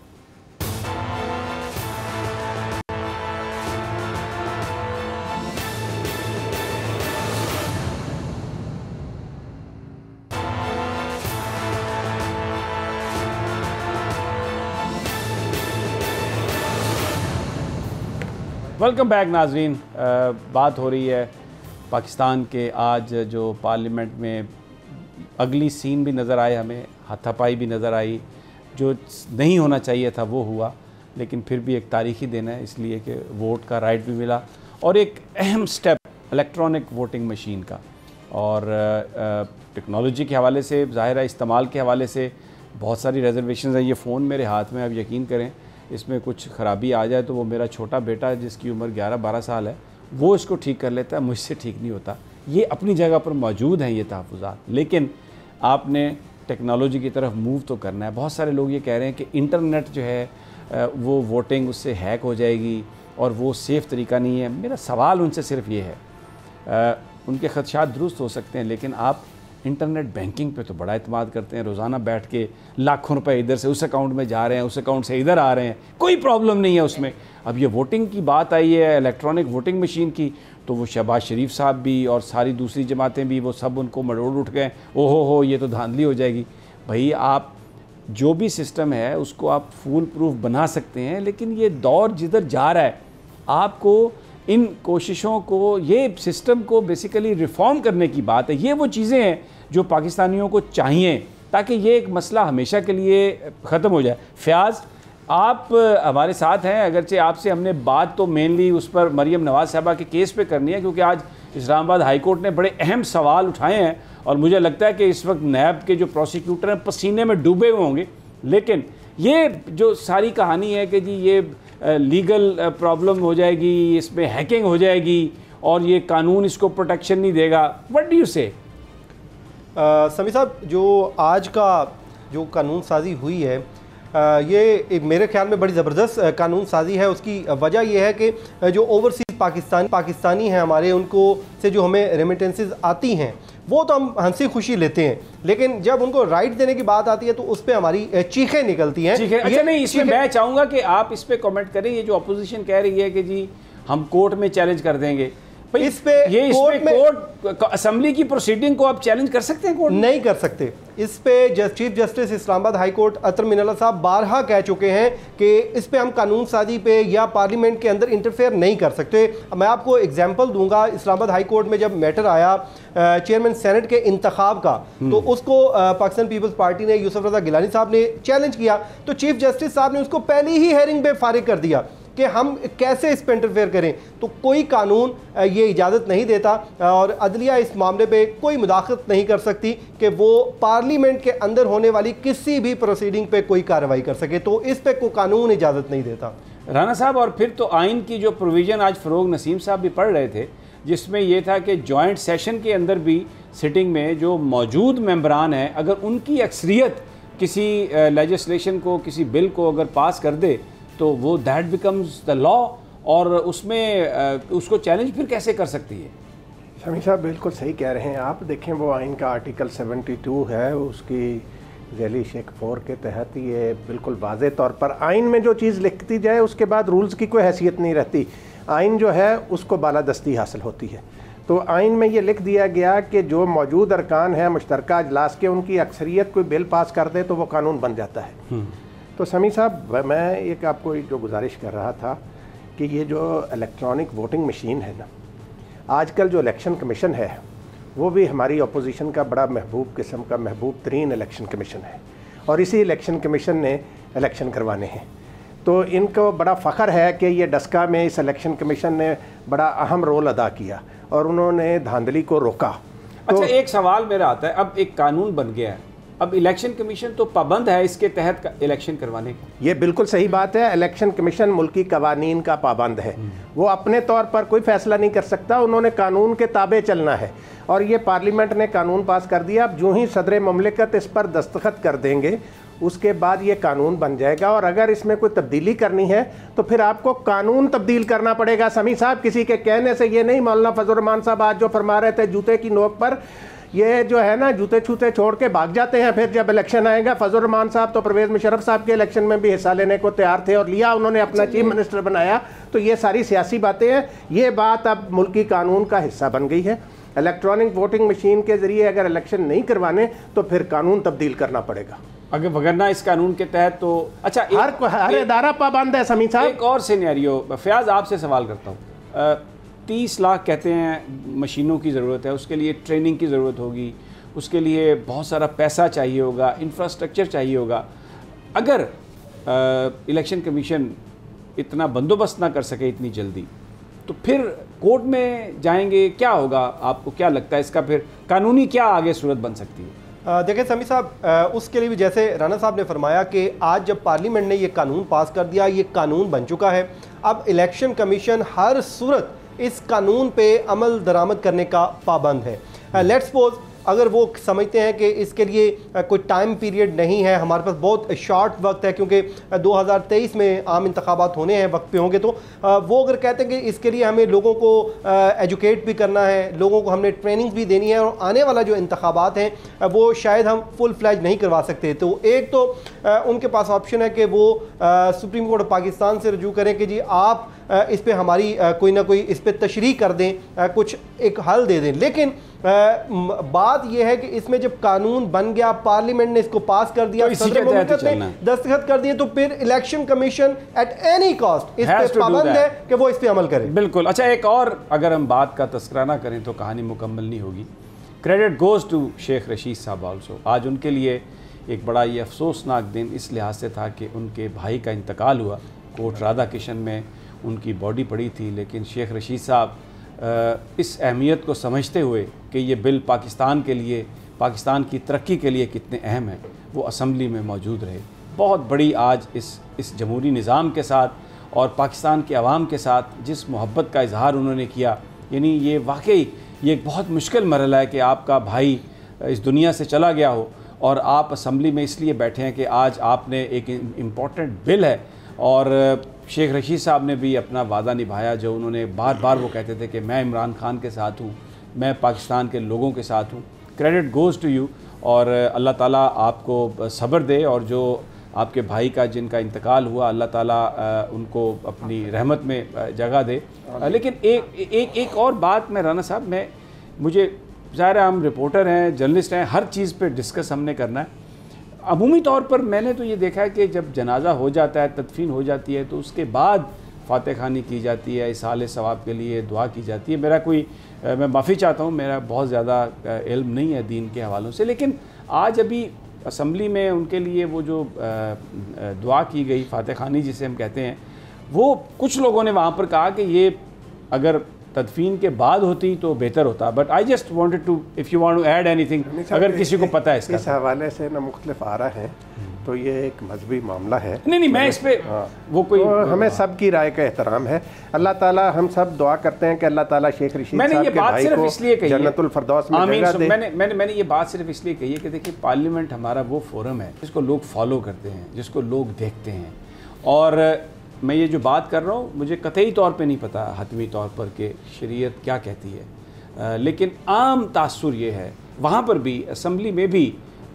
Speaker 2: वेलकम बैक नाजरीन। बात हो रही है पाकिस्तान के, आज जो पार्लियामेंट में अगली सीन भी नज़र आए, हमें हाथापाई भी नज़र आई, जो नहीं होना चाहिए था वो हुआ, लेकिन फिर भी एक तारीख़ी दिन है इसलिए कि वोट का राइट भी मिला और एक अहम स्टेप इलेक्ट्रॉनिक वोटिंग मशीन का। और टेक्नोलॉजी के हवाले से, ज़ाहिर है इस्तेमाल के हवाले से बहुत सारी रिजर्वेशन है। ये फ़ोन मेरे हाथ में, अब यकीन करें इसमें कुछ ख़राबी आ जाए तो वो मेरा छोटा बेटा जिसकी उम्र 11-12 साल है वो इसको ठीक कर लेता है, मुझसे ठीक नहीं होता। ये अपनी जगह पर मौजूद हैं ये तहफ़्फ़ुज़ात, लेकिन आपने टेक्नोलॉजी की तरफ मूव तो करना है। बहुत सारे लोग ये कह रहे हैं कि इंटरनेट जो है वो वोटिंग उससे हैक हो जाएगी और वो सेफ़ तरीका नहीं है। मेरा सवाल उनसे सिर्फ ये है, उनके ख़दशात दुरुस्त हो सकते हैं, लेकिन आप इंटरनेट बैंकिंग पे तो बड़ा इत्माद करते हैं, रोज़ाना बैठ के लाखों रुपए इधर से उस अकाउंट में जा रहे हैं, उस अकाउंट से इधर आ रहे हैं, कोई प्रॉब्लम नहीं है उसमें। अब ये वोटिंग की बात आई है, इलेक्ट्रॉनिक वोटिंग मशीन की, तो वो शहबाज शरीफ साहब भी और सारी दूसरी जमातें भी, वो सब उनको मरोड़ उठ गए, ओहो हो ये तो धांधली हो जाएगी। भाई आप जो भी सिस्टम है उसको आप फूल प्रूफ बना सकते हैं, लेकिन ये दौर जिधर जा रहा है आपको इन कोशिशों को, ये सिस्टम को बेसिकली रिफॉर्म करने की बात है। ये वो चीज़ें हैं जो पाकिस्तानियों को चाहिए ताकि ये एक मसला हमेशा के लिए ख़त्म हो जाए। फ़याज़ आप हमारे साथ हैं, अगरचे आपसे हमने बात तो मेनली उस पर मरीम नवाज़ साहबा के केस पे करनी है क्योंकि आज इस्लामाबाद हाई कोर्ट ने बड़े अहम सवाल उठाए हैं और मुझे लगता है कि इस वक्त नैब के जो प्रोसिक्यूटर हैं पसीने में डूबे हुए होंगे। लेकिन ये जो सारी कहानी है कि जी ये लीगल प्रॉब्लम हो जाएगी, इसमें हैकिंग हो जाएगी और ये कानून इसको प्रोटेक्शन नहीं देगा, व्हाट डू यू से?
Speaker 10: समी साहब, जो आज का जो कानून साजी हुई है ये मेरे ख्याल में बड़ी ज़बरदस्त कानून साजी है। उसकी वजह यह है कि जो ओवरसीज़ पाकिस्तानी हैं हमारे, उनको से जो हमें रेमिटेंसेस आती हैं वो तो हम हंसी खुशी लेते हैं, लेकिन जब उनको राइट देने की बात आती है तो उस पर हमारी चीखें निकलती हैं।
Speaker 2: अच्छा नहीं, इसमें मैं चाहूँगा कि आप इस पर कमेंट करें। ये जो अपोजिशन कह रही है कि जी हम कोर्ट में चैलेंज कर देंगे,
Speaker 10: इस पे
Speaker 2: कोर्ट असेंबली की प्रोसीडिंग को आप चैलेंज कर सकते हैं? कोर्ट
Speaker 10: नहीं कर सकते। इस पे chief justice Islamabad high court Athar Minallah साहब बारहा कह चुके हैं कि इस पे हम कानून साजी पे या पार्लियामेंट के अंदर इंटरफेयर नहीं कर सकते। मैं आपको एग्जांपल दूंगा, इस्लामाबाद हाई कोर्ट में जब मैटर आया चेयरमैन सेनेट के इंतखाब का, तो उसको पाकिस्तान पीपल्स पार्टी ने यूसुफ रजा गिलानी साहब ने चैलेंज किया, तो चीफ जस्टिस साहब ने उसको पहली ही हेयरिंग पे फारिग कर दिया कि हम कैसे इस पर इंटरफेयर करें। तो कोई कानून ये इजाज़त नहीं देता और अदलिया इस मामले पे कोई मुदाखलत नहीं कर सकती कि वो पार्लियामेंट के अंदर होने वाली किसी भी प्रोसीडिंग पे कोई कार्रवाई कर सके। तो इस पे कोई कानून इजाज़त नहीं देता।
Speaker 2: राना साहब, और फिर तो आइन की जो प्रोविज़न आज फ़रोग नसीम साहब भी पढ़ रहे थे, जिसमें यह था कि जॉइंट सेशन के अंदर भी सिटिंग में जो मौजूद मेंबरान हैं, अगर उनकी अक्सरियत किसी लेजिस्लेशन को, किसी बिल को अगर पास कर दे तो वो दैट बिकम्स द लॉ, और उसमें उसको चैलेंज फिर कैसे कर सकती है?
Speaker 5: शमी साहब बिल्कुल सही कह रहे हैं आप। देखें वो आइन का आर्टिकल 72 है, उसकी जैली शेख 4 के तहत ये बिल्कुल वाज़े तौर पर आइन में जो चीज़ लिखती जाए उसके बाद रूल्स की कोई हैसियत नहीं रहती। आइन जो है उसको बालादस्ती हासिल होती है। तो आइन में ये लिख दिया गया कि जो मौजूद अरकान हैं मुश्तरका अजलास के, उनकी अक्सरियत कोई बिल पास कर दे तो वो कानून बन जाता है। तो समी साहब, मैं एक आपको जो गुजारिश कर रहा था कि ये जो इलेक्ट्रॉनिक वोटिंग मशीन है ना, आजकल जो इलेक्शन कमीशन है वो भी हमारी अपोजिशन का बड़ा महबूब किस्म का महबूब तरीन इलेक्शन कमीशन है, और इसी इलेक्शन कमीशन ने इलेक्शन करवाने हैं। तो इनको बड़ा फ़ख्र है कि ये डस्का में इस इलेक्शन कमीशन ने बड़ा अहम रोल अदा किया और उन्होंने धांधली को रोका।
Speaker 2: अच्छा, एक सवाल मेरा आता है, अब एक कानून बन गया है, अब इलेक्शन कमीशन तो पाबंद है इसके तहत इलेक्शन करवाने का।
Speaker 5: ये बिल्कुल सही बात है, इलेक्शन कमीशन मुल्की कवानीन का पाबंद है, वो अपने तौर पर कोई फैसला नहीं कर सकता, उन्होंने कानून के ताबे चलना है। और ये पार्लियामेंट ने कानून पास कर दिया, अब जो ही सदर ममलिकत इस पर दस्तखत कर देंगे उसके बाद ये कानून बन जाएगा। और अगर इसमें कोई तब्दीली करनी है तो फिर आपको कानून तब्दील करना पड़ेगा। समी साहब, किसी के कहने से ये नहीं, मौलाना फजल रहमान साहब आज जो फरमा रहे थे जूते की नोक पर, ये जो है ना जूते छूते छोड़ के भाग जाते हैं फिर जब इलेक्शन आएगा। फजल रहमान साहब तो परवेज़ मुशर्रफ साहब के इलेक्शन में भी हिस्सा लेने को तैयार थे और लिया, उन्होंने अपना चीफ मिनिस्टर बनाया। तो ये सारी सियासी बातें हैं, ये बात अब मुल्की कानून का हिस्सा बन गई है। इलेक्ट्रॉनिक वोटिंग मशीन के ज़रिए अगर इलेक्शन नहीं करवाने तो फिर कानून तब्दील करना पड़ेगा,
Speaker 2: अगर वगरना इस कानून के तहत तो। अच्छा,
Speaker 5: हर इदारा पाबंद है। समी साहब,
Speaker 2: एक और सिनेरियो, फयाज आपसे सवाल करता हूँ। 30 लाख कहते हैं मशीनों की ज़रूरत है, उसके लिए ट्रेनिंग की ज़रूरत होगी, उसके लिए बहुत सारा पैसा चाहिए होगा, इंफ्रास्ट्रक्चर चाहिए होगा। अगर इलेक्शन कमीशन इतना बंदोबस्त ना कर सके इतनी जल्दी, तो फिर कोर्ट में जाएंगे, क्या होगा? आपको क्या लगता है इसका फिर कानूनी क्या आगे सूरत बन सकती है?
Speaker 10: देखें समी साहब, उसके लिए भी जैसे राना साहब ने फरमाया कि आज जब पार्लियामेंट ने ये कानून पास कर दिया, ये कानून बन चुका है, अब इलेक्शन कमीशन हर सूरत इस कानून पे अमल दरामद करने का पाबंद है। लेट्स सपोज अगर वो समझते हैं कि इसके लिए कोई टाइम पीरियड नहीं है, हमारे पास बहुत शॉर्ट वक्त है क्योंकि 2023 में आम इंतखाबात होने हैं, वक्त पे होंगे, तो वो अगर कहते हैं कि इसके लिए हमें लोगों को एजुकेट भी करना है, लोगों को हमने ट्रेनिंग्स भी देनी है और आने वाला जो इंतखाबात हैं वो शायद हम फुल फ्लैज नहीं करवा सकते, तो एक तो उनके पास ऑप्शन है कि वो सुप्रीम कोर्ट ऑफ पाकिस्तान से रजू करें कि जी आप इस पर हमारी कोई ना कोई इस पर तशरीह कर दें, कुछ एक हल दे दें। लेकिन बात यह है कि इसमें जब कानून बन गया, पार्लियामेंट ने इसको पास कर दिया, सदर मुमलिकत ने दस्तखत कर दिए, तो फिर election commission at any cost इस पे पाबंद है कि वो इस पे अमल करे।
Speaker 2: बिल्कुल। अच्छा, एक और अगर हम बात का तस्करा ना करें तो कहानी मुकम्मल नहीं होगी। Credit goes to Sheikh Rashid साहब आल्सो। आज उनके लिए एक बड़ा ये अफसोसनाक दिन इस लिहाज से था कि उनके भाई का इंतकाल हुआ। कोट राधा किशन में उनकी बॉडी पड़ी थी, लेकिन शेख रशीद साहब इस अहमियत को समझते हुए कि ये बिल पाकिस्तान के लिए, पाकिस्तान की तरक्की के लिए कितने अहम हैं, वो असम्बली में मौजूद रहे। बहुत बड़ी आज इस जमहूरी निज़ाम के साथ और पाकिस्तान के अवाम के साथ जिस मोहब्बत का इजहार उन्होंने किया, यानी ये वाकई ये एक बहुत मुश्किल मरहला है कि आपका भाई इस दुनिया से चला गया हो और आप असम्बली में इसलिए बैठे हैं कि आज आपने एक इम्पॉर्टेंट बिल है। और शेख रशीद साहब ने भी अपना वादा निभाया, जो उन्होंने बार बार वो कहते थे कि मैं इमरान खान के साथ हूँ, मैं पाकिस्तान के लोगों के साथ हूँ। क्रेडिट गोज़ टू यू, और अल्लाह ताला आपको सब्र दे और जो आपके भाई का जिनका इंतकाल हुआ, अल्लाह ताला उनको अपनी रहमत में जगह दे। लेकिन एक और बात मैं राना साहब मुझे ज़ाहिर है हम रिपोर्टर हैं, जर्नलिस्ट हैं, हर चीज़ पे डिस्कस हमने करना है। अमूमी तौर पर मैंने तो ये देखा है कि जब जनाजा हो जाता है, तदफीन हो जाती है, तो उसके बाद फातह खानी की जाती है, इसाले सवाब के लिए दुआ की जाती है। मैं माफ़ी चाहता हूँ, मेरा बहुत ज़्यादा इल्म नहीं है दीन के हवालों से, लेकिन आज अभी असम्बली में उनके लिए वो जो दुआ की गई, फातह खानी जिसे हम कहते हैं, वो कुछ लोगों ने वहाँ पर कहा कि ये अगर तदफीन के बाद होती तो बेहतर होता। But I just wanted to, if you want to add anything, अगर किसी को पता है इसका।
Speaker 5: इस हवाले से ना मुख्तलिफ आ रहा है, तो ये एक मजहबी मामला है।
Speaker 2: नहीं मैं इस पे वो कोई
Speaker 5: हमें सब की राय का एहतराम है। अल्लाह ताला, हम सब दुआ करते हैं कि अल्लाह ताला शेख रशीद साहब के भाई को जन्नतुल फिरदौस में जगह दे।
Speaker 2: मैंने ये बात सिर्फ इसलिए कही है कि देखिए, पार्लियामेंट हमारा वो फोरम है जिसको लोग फॉलो करते हैं, जिसको लोग देखते हैं। और मैं ये जो बात कर रहा हूँ, मुझे कतई तौर पे नहीं पता हतमी तौर पर कि शरीयत क्या कहती है, लेकिन आम तासुर ये है, वहाँ पर भी असम्बली में भी,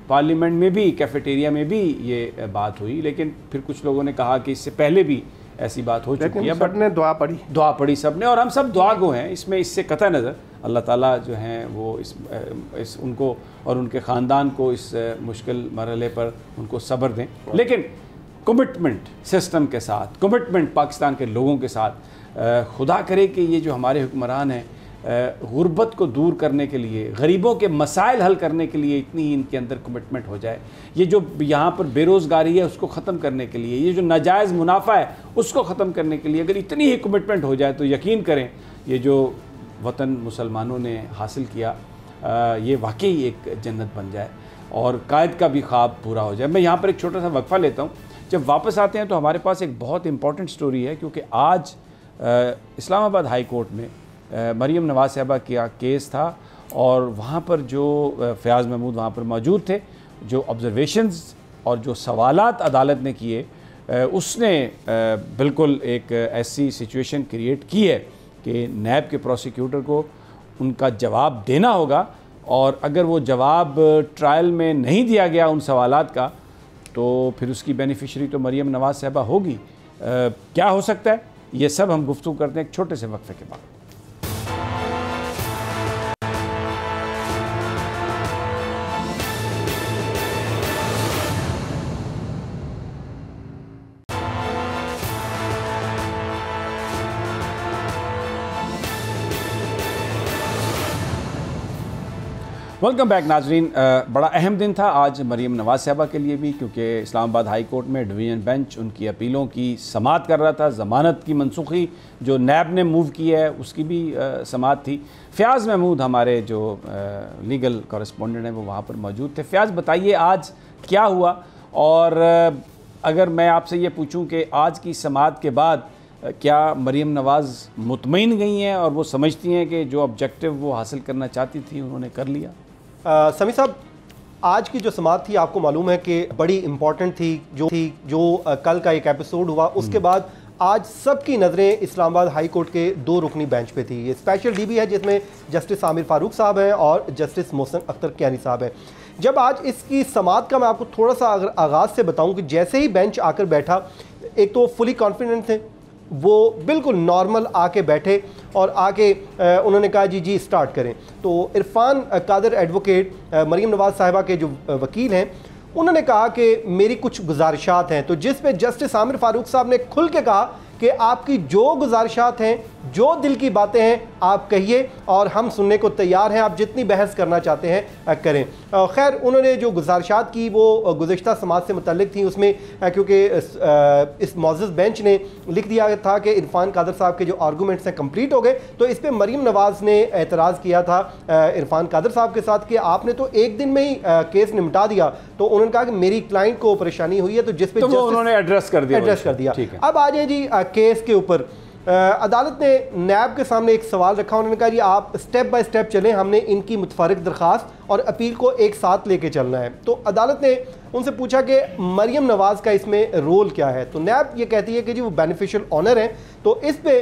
Speaker 2: पार्लियामेंट में भी, कैफेटेरिया में भी ये बात हुई, लेकिन फिर कुछ लोगों ने कहा कि इससे पहले भी ऐसी बात हो चुकी है।
Speaker 5: सबने दुआ पढ़ी
Speaker 2: सबने, और हम सब दुआ गो हैं इसमें, इससे कतई नज़र अल्लाह ताला जो हैं वो इस उनको और उनके ख़ानदान को इस मुश्किल मरहले पर उनको सब्र दें। लेकिन कमिटमेंट सिस्टम के साथ, कमिटमेंट पाकिस्तान के लोगों के साथ, खुदा करे कि ये जो हमारे हुक्मरान हैं गुर्बत को दूर करने के लिए, गरीबों के मसाइल हल करने के लिए इतनी इनके अंदर कमिटमेंट हो जाए। ये जो यहाँ पर बेरोज़गारी है उसको ख़त्म करने के लिए, ये जो नाजायज़ मुनाफा है उसको ख़त्म करने के लिए अगर इतनी ही कमिटमेंट हो जाए, तो यकीन करें ये जो वतन मुसलमानों ने हासिल किया, ये वाकई एक जन्नत बन जाए और कायद का भी ख्वाब पूरा हो जाए। मैं यहाँ पर एक छोटा सा वक्फ़ा लेता हूँ। जब वापस आते हैं तो हमारे पास एक बहुत इंपॉर्टेंट स्टोरी है, क्योंकि आज इस्लामाबाद हाई कोर्ट में मरीम नवाज़ साहबा का केस था और वहाँ पर जो फ़याज़ महमूद वहाँ पर मौजूद थे, जो ऑब्ज़र्वेशंस और जो सवालात अदालत ने किए, उसने बिल्कुल एक ऐसी सिचुएशन क्रिएट की है कि नैब के प्रोसिक्यूटर को उनका जवाब देना होगा, और अगर वो जवाब ट्रायल में नहीं दिया गया उन सवालात का, तो फिर उसकी बेनिफिशरी तो मरीम नवाज़ साहबा होगी। क्या हो सकता है, ये सब हम गुफ्तगू करते हैं एक छोटे से वक्फे के बाद। वेलकम बैक नाजरीन। बड़ा अहम दिन था आज मरीम नवाज़ साहबा के लिए भी, क्योंकि इस्लामाबाद हाई कोर्ट में डिवीज़न बेंच उनकी अपीलों की समाअत कर रहा था। ज़मानत की मनसूखी जो नैब ने मूव की है उसकी भी समाअत थी। फ़याज़ महमूद हमारे जो लीगल कॉरेस्पोंडेंट हैं वो वहाँ पर मौजूद थे। फ़याज़, बताइए आज क्या हुआ, और अगर मैं आपसे ये पूछूँ कि आज की समाअत के बाद क्या मरीम नवाज़ मुतमईन गई हैं और वो समझती हैं कि जो ऑब्जेक्टिव वो हासिल करना चाहती थी उन्होंने कर लिया?
Speaker 10: समी साहब, आज की जो समाअत थी आपको मालूम है कि बड़ी इम्पॉर्टेंट थी। जो कल का एक एपिसोड हुआ उसके बाद आज सबकी नज़रें इस्लामाबाद हाई कोर्ट के 2 रुकनी बेंच पे थी। ये स्पेशल डीबी है जिसमें जस्टिस आमिर फारूक साहब हैं और जस्टिस मोहसिन अख्तर कियानी साहब हैं। जब आज इसकी समाअत का मैं आपको थोड़ा सा अगर आगाज़ से बताऊं कि जैसे ही बेंच आकर बैठा, एक तो फुली कॉन्फिडेंट थे, वो बिल्कुल नॉर्मल आके बैठे और आके उन्होंने कहा जी स्टार्ट करें। तो इरफान कादर एडवोकेट मरीम नवाज़ साहिबा के जो वकील हैं, उन्होंने कहा कि मेरी कुछ गुजारिशात हैं, तो जिस पे जस्टिस आमिर फारूक साहब ने खुल के कहा कि आपकी जो गुजारिशात हैं, जो दिल की बातें हैं आप कहिए और हम सुनने को तैयार हैं, आप जितनी बहस करना चाहते हैं करें। खैर, उन्होंने जो गुजारिशात की वो गुज़िश्ता समाज से मुतल्लिक थी। उसमें क्योंकि इस मौजूद बेंच ने लिख दिया था कि इरफान कादर साहब के जो आर्गूमेंट्स हैं कंप्लीट हो गए, तो इस पर मरीम नवाज़ ने एतराज़ किया था इरफान कादर साहब के साथ कि आपने तो एक दिन में ही केस निपटा दिया। तो उन्होंने कहा कि मेरी क्लाइंट को परेशानी हुई है, तो जिस पे
Speaker 2: उन्होंने एड्रेस कर दिया।
Speaker 10: अब आ जाए जी केस के ऊपर। अदालत ने नैब के सामने एक सवाल रखा। उन्होंने कहा जी आप स्टेप बाय स्टेप चलें, हमने इनकी मुतफरिक दरख्वास्त और अपील को एक साथ लेके चलना है। तो अदालत ने उनसे पूछा कि मरीम नवाज़ का इसमें रोल क्या है। तो नैब ये कहती है कि जी वो बेनिफिशियल ऑनर है। तो इस पे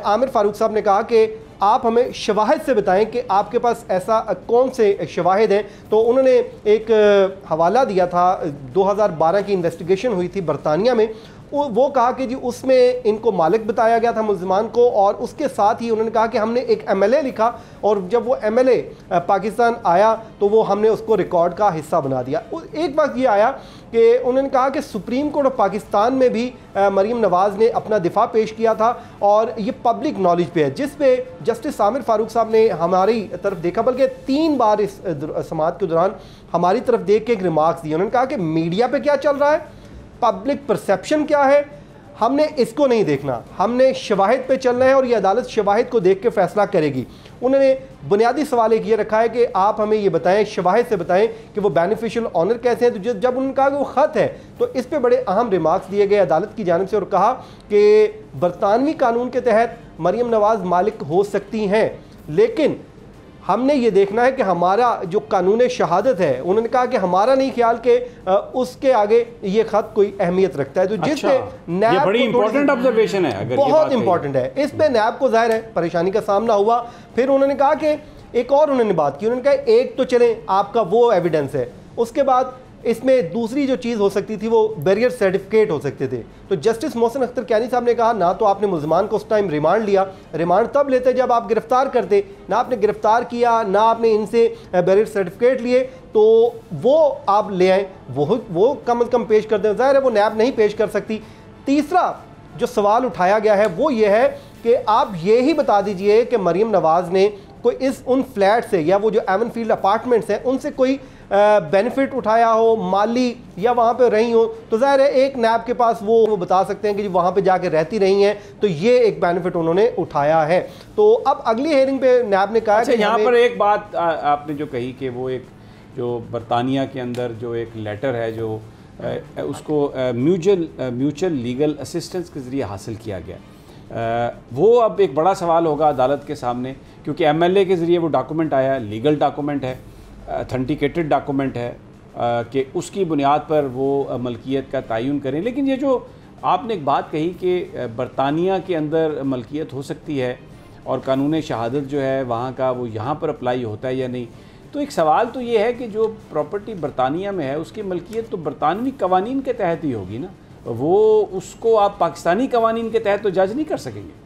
Speaker 10: आमिर फारूक साहब ने कहा कि आप हमें शवाहिद से बताएं कि आपके पास ऐसा कौन से शवाहिद हैं। तो उन्होंने एक हवाला दिया था, 2012 की इन्वेस्टिगेशन हुई थी बरतानिया में, वो कहा कि जी उसमें इनको मालिक बताया गया था मुल्ज़िमान को, और उसके साथ ही उन्होंने कहा कि हमने एक MLA लिखा और जब वो MLA पाकिस्तान आया तो वो हमने उसको रिकॉर्ड का हिस्सा बना दिया। एक बात ये आया कि उन्होंने कहा कि सुप्रीम कोर्ट ऑफ पाकिस्तान में भी मरीम नवाज़ ने अपना दिफा पेश किया था और ये पब्लिक नॉलेज पे है, जिस पे जस्टिस आमिर फारूक साहब ने हमारी तरफ देखा, बल्कि 3 बार इस समाअत के दौरान हमारी तरफ देख के एक रिमार्क्स दिए। उन्होंने कहा कि मीडिया पे क्या चल रहा है, पब्लिक परसेप्शन क्या है, हमने इसको नहीं देखना, हमने शवाहिद पे चलना है और ये अदालत शवाहिद को देख के फैसला करेगी। उन्होंने बुनियादी सवाल एक ये रखा है कि आप हमें ये बताएं, शवाहिद से बताएं कि वो बेनिफिशियल ऑनर कैसे हैं। तो जब उन्होंने कहा कि वो ख़त है तो इस पे बड़े अहम रिमार्क्स दिए गए अदालत की जानिब से और कहा कि बरतानवी कानून के तहत मरीम नवाज़ मालिक हो सकती हैं, लेकिन हमने ये देखना है कि हमारा जो कानून शहादत है, उन्होंने कहा कि हमारा नहीं ख्याल कि उसके आगे ये खत कोई अहमियत रखता है। तो जिस पे नैब
Speaker 2: बड़ी इंपॉर्टेंट ऑब्जर्वेशन है, अगर
Speaker 10: बहुत इंपॉर्टेंट है, इस पे नैब को जाहिर है परेशानी का सामना हुआ। फिर उन्होंने कहा कि एक और उन्होंने बात की, उन्होंने कहा एक तो चले आपका वो एविडेंस है, उसके बाद इसमें दूसरी जो चीज़ हो सकती थी वो बैरियर सर्टिफिकेट हो सकते थे। तो जस्टिस मोहसिन अख्तर कैनी साहब ने कहा ना तो आपने मुल्ज़मान को उस टाइम रिमांड लिया, रिमांड तब लेते जब आप गिरफ्तार करते, ना आपने गिरफ्तार किया, ना आपने इनसे बैरियर सर्टिफिकेट लिए, तो वो आप ले आए, वो कम अज़ कम पेश कर दें। ज़ाहिर है वो नैब नहीं पेश कर सकती। तीसरा जो सवाल उठाया गया है वो ये है कि आप ये ही बता दीजिए कि मरीम नवाज़ ने कोई उन फ्लैट से या वो जो एवन फील्ड अपार्टमेंट्स हैं उनसे कोई बेनिफिट उठाया हो माली, या वहाँ पे रही हो। तो ज़ाहिर है एक नैब के पास वो बता सकते हैं कि वहाँ पे जाके रहती रही हैं, तो ये एक बेनिफिट उन्होंने उठाया है। तो अब अगली हेयरिंग पे नैब ने कहा कि
Speaker 2: यहाँ पर एक बात आपने जो कही कि वो एक जो बरतानिया के अंदर जो एक लेटर है जो उसको म्यूचुअल लीगल असिस्टेंस के ज़रिए हासिल किया गया, वो अब एक बड़ा सवाल होगा अदालत के सामने, क्योंकि MLA के ज़रिए वो डॉक्यूमेंट आया, लीगल डॉक्यूमेंट है, अथेंटिकेटेड डॉक्यूमेंट है कि उसकी बुनियाद पर वो मलकियत का तयन करें। लेकिन ये जो आपने एक बात कही कि बरतानिया के अंदर मलकियत हो सकती है और कानून शहादत जो है वहाँ का वो यहाँ पर अप्लाई होता है या नहीं, तो एक सवाल तो ये है कि जो प्रॉपर्टी बरतानिया में है उसकी मलकियत तो बरतानवी कवानीन के तहत ही होगी ना, वो उसको आप पाकिस्तानी कवानीन के तहत तो जज नहीं कर सकेंगे।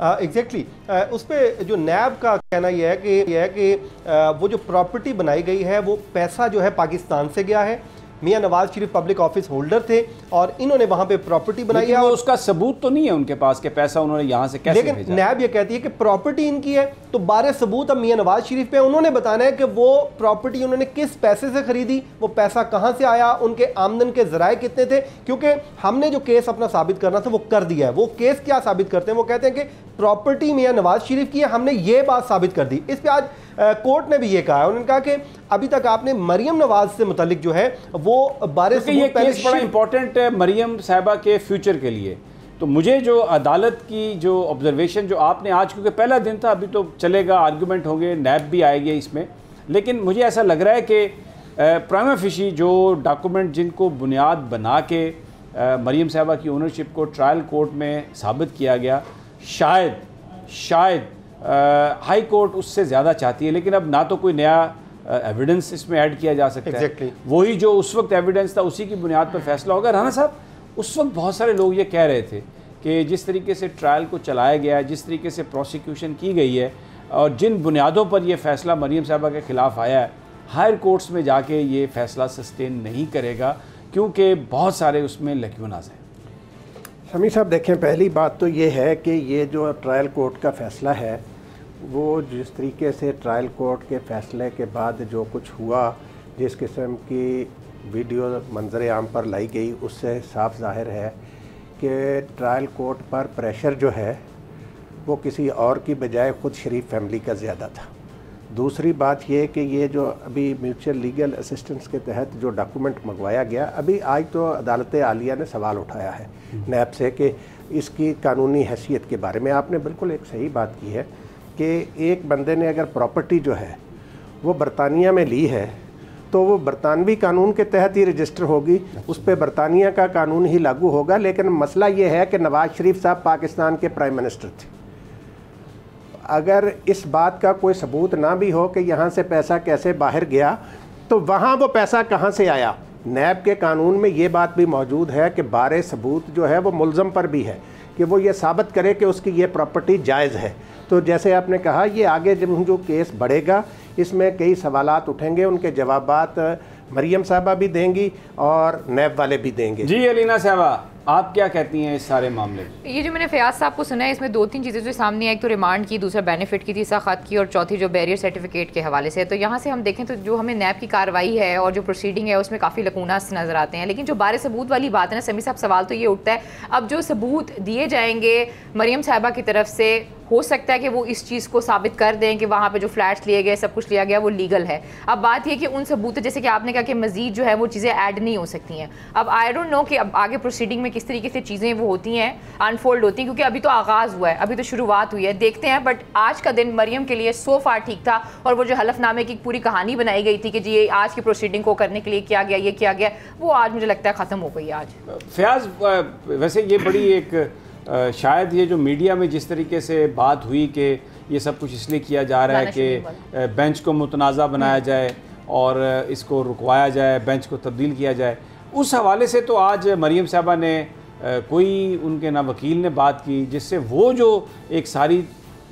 Speaker 10: एग्जैक्टली उस पर जो नैब का कहना यह है कि वो जो प्रॉपर्टी बनाई गई है वो पैसा जो है पाकिस्तान से गया है। मियां Nawaz Sharif public office holder थे और इन्होंने वहां पे प्रॉपर्टी बनाई है, और
Speaker 2: उसका सबूत तो नहीं है उनके पास कि पैसा उन्होंने यहां से कैसे भेजा।
Speaker 10: लेकिन नैब ये कहती है कि प्रॉपर्टी इनकी है, तो बारे सबूत अब मियां नवाज शरीफ पे उन्होंने बताना है कि वो प्रॉपर्टी उन्होंने किस पैसे से खरीदी, वो पैसा कहां से आया, उनके आमदन के जराए कितने थे। क्योंकि हमने जो केस अपना साबित करना था वो कर दिया है। वो केस क्या साबित करते हैं, वो कहते हैं कि प्रॉपर्टी मियां नवाज शरीफ की है, हमने ये बात साबित कर दी। इस पे आज कोर्ट ने भी ये कहा है, उन्होंने कहा कि अभी तक आपने मरियम नवाज से मुतालिक जो है वो बारे
Speaker 2: ये केस बड़ा इंपॉर्टेंट है मरियम साहिबा के फ्यूचर के लिए। तो मुझे जो अदालत की जो ऑब्जर्वेशन जो आपने आज, क्योंकि पहला दिन था, अभी तो चलेगा, आर्गूमेंट होंगे, नैब भी आएगी इसमें, लेकिन मुझे ऐसा लग रहा है कि प्राइमा फेशी जो डॉक्यूमेंट जिनको बुनियाद बना के मरियम साहिबा की ओनरशिप को ट्रायल कोर्ट में साबित किया गया, शायद हाई कोर्ट उससे ज़्यादा चाहती है, लेकिन अब ना तो कोई नया एविडेंस इसमें ऐड किया जा सकता है। वही जो उस वक्त एविडेंस था उसी की बुनियाद पर फैसला होगा। राना साहब, उस वक्त बहुत सारे लोग ये कह रहे थे कि जिस तरीके से ट्रायल को चलाया गया, जिस तरीके से प्रोसिक्यूशन की गई है और जिन बुनियादों पर यह फैसला मरियम साहिबा के ख़िलाफ़ आया है, हायर कोर्ट्स में जाके ये फैसला सस्टेन नहीं करेगा, क्योंकि बहुत सारे उसमें लक्यूनास हैं।
Speaker 5: शमी साहब देखें, पहली बात तो ये है कि ये जो ट्रायल कोर्ट का फ़ैसला है वो जिस तरीके से ट्रायल कोर्ट के फ़ैसले के बाद जो कुछ हुआ, जिस किस्म की वीडियो मंजर आम पर लाई गई, उससे साफ ज़ाहिर है कि ट्रायल कोर्ट पर प्रेशर जो है वो किसी और की बजाय ख़ुद शरीफ फैमिली का ज़्यादा था। दूसरी बात ये कि ये जो अभी म्यूचुअल लीगल असिस्टेंस के तहत जो डॉक्यूमेंट मंगवाया गया, अभी आज तो अदालत आलिया ने सवाल उठाया है नैब से कि इसकी कानूनी हैसियत के बारे में। आपने बिल्कुल एक सही बात की है कि एक बंदे ने अगर प्रॉपर्टी जो है वो बरतानिया में ली है तो वो बरतानवी कानून के तहत ही रजिस्टर होगी, उस पर बरतानिया का कानून ही लागू होगा। लेकिन मसला ये है कि नवाज शरीफ साहब पाकिस्तान के प्राइम मिनिस्टर थे। अगर इस बात का कोई सबूत ना भी हो कि यहाँ से पैसा कैसे बाहर गया, तो वहाँ वो पैसा कहाँ से आया। नैब के कानून में ये बात भी मौजूद है कि बारे सबूत जो है वो मुल्ज़म पर भी है कि वो ये साबित करे कि उसकी ये प्रॉपर्टी जायज़ है। तो जैसे आपने कहा, ये आगे जब जो केस बढ़ेगा इसमें कई सवालात उठेंगे, उनके जवाबात मरियम साहबा भी देंगी और नैब वाले भी देंगे।
Speaker 2: जी अलीना साहबा, आप क्या कहती हैं इस सारे मामले में?
Speaker 9: ये जो मैंने फयाज साहब को सुना है, इसमें 2-3 चीज़ें जो सामने आई, एक तो रिमांड की, दूसरा बेनिफिट की, तीसरा ख़त की, और चौथी जो बैरियर सर्टिफिकेट के हवाले से है। तो यहाँ से हम देखें तो जो हमें नैब की कार्रवाई है और जो प्रोसीडिंग है उसमें काफ़ी लकूनास नज़र आते हैं। लेकिन जो बारे सबूत वाली बात है ना समी साहब, सवाल तो ये उठता है, अब जो सबूत दिए जाएंगे मरियम साहबा की तरफ से, हो सकता है कि वो इस चीज़ को साबित कर दें कि वहाँ पे जो फ्लैट्स लिए गए, सब कुछ लिया गया, वो लीगल है। अब बात ये कि उन सबूत, जैसे कि आपने कहा कि मज़ीद जो है वो चीज़ें ऐड नहीं हो सकती हैं। अब आई डोंट नो कि अब आगे प्रोसीडिंग में किस तरीके से चीज़ें वो होती हैं, अनफोल्ड होती हैं, क्योंकि अभी तो आगाज़ हुआ है, अभी तो शुरुआत हुई है, देखते हैं। बट आज का दिन मरियम के लिए सो फार ठीक था, और वो जो हलफनामे की पूरी कहानी बनाई गई थी कि जी आज की प्रोसीडिंग को करने के लिए किया गया, ये किया गया, वो आज मुझे लगता है ख़त्म हो गई आज।
Speaker 2: फयाज, वैसे ये बड़ी एक शायद ये जो मीडिया में जिस तरीके से बात हुई कि ये सब कुछ इसलिए किया जा रहा है कि बेंच को मुतनाज़ा बनाया जाए और इसको रुकवाया जाए, बेंच को तब्दील किया जाए, उस हवाले से तो आज मरियम साहबा ने कोई उनके ना वकील ने बात की जिससे वो जो एक सारी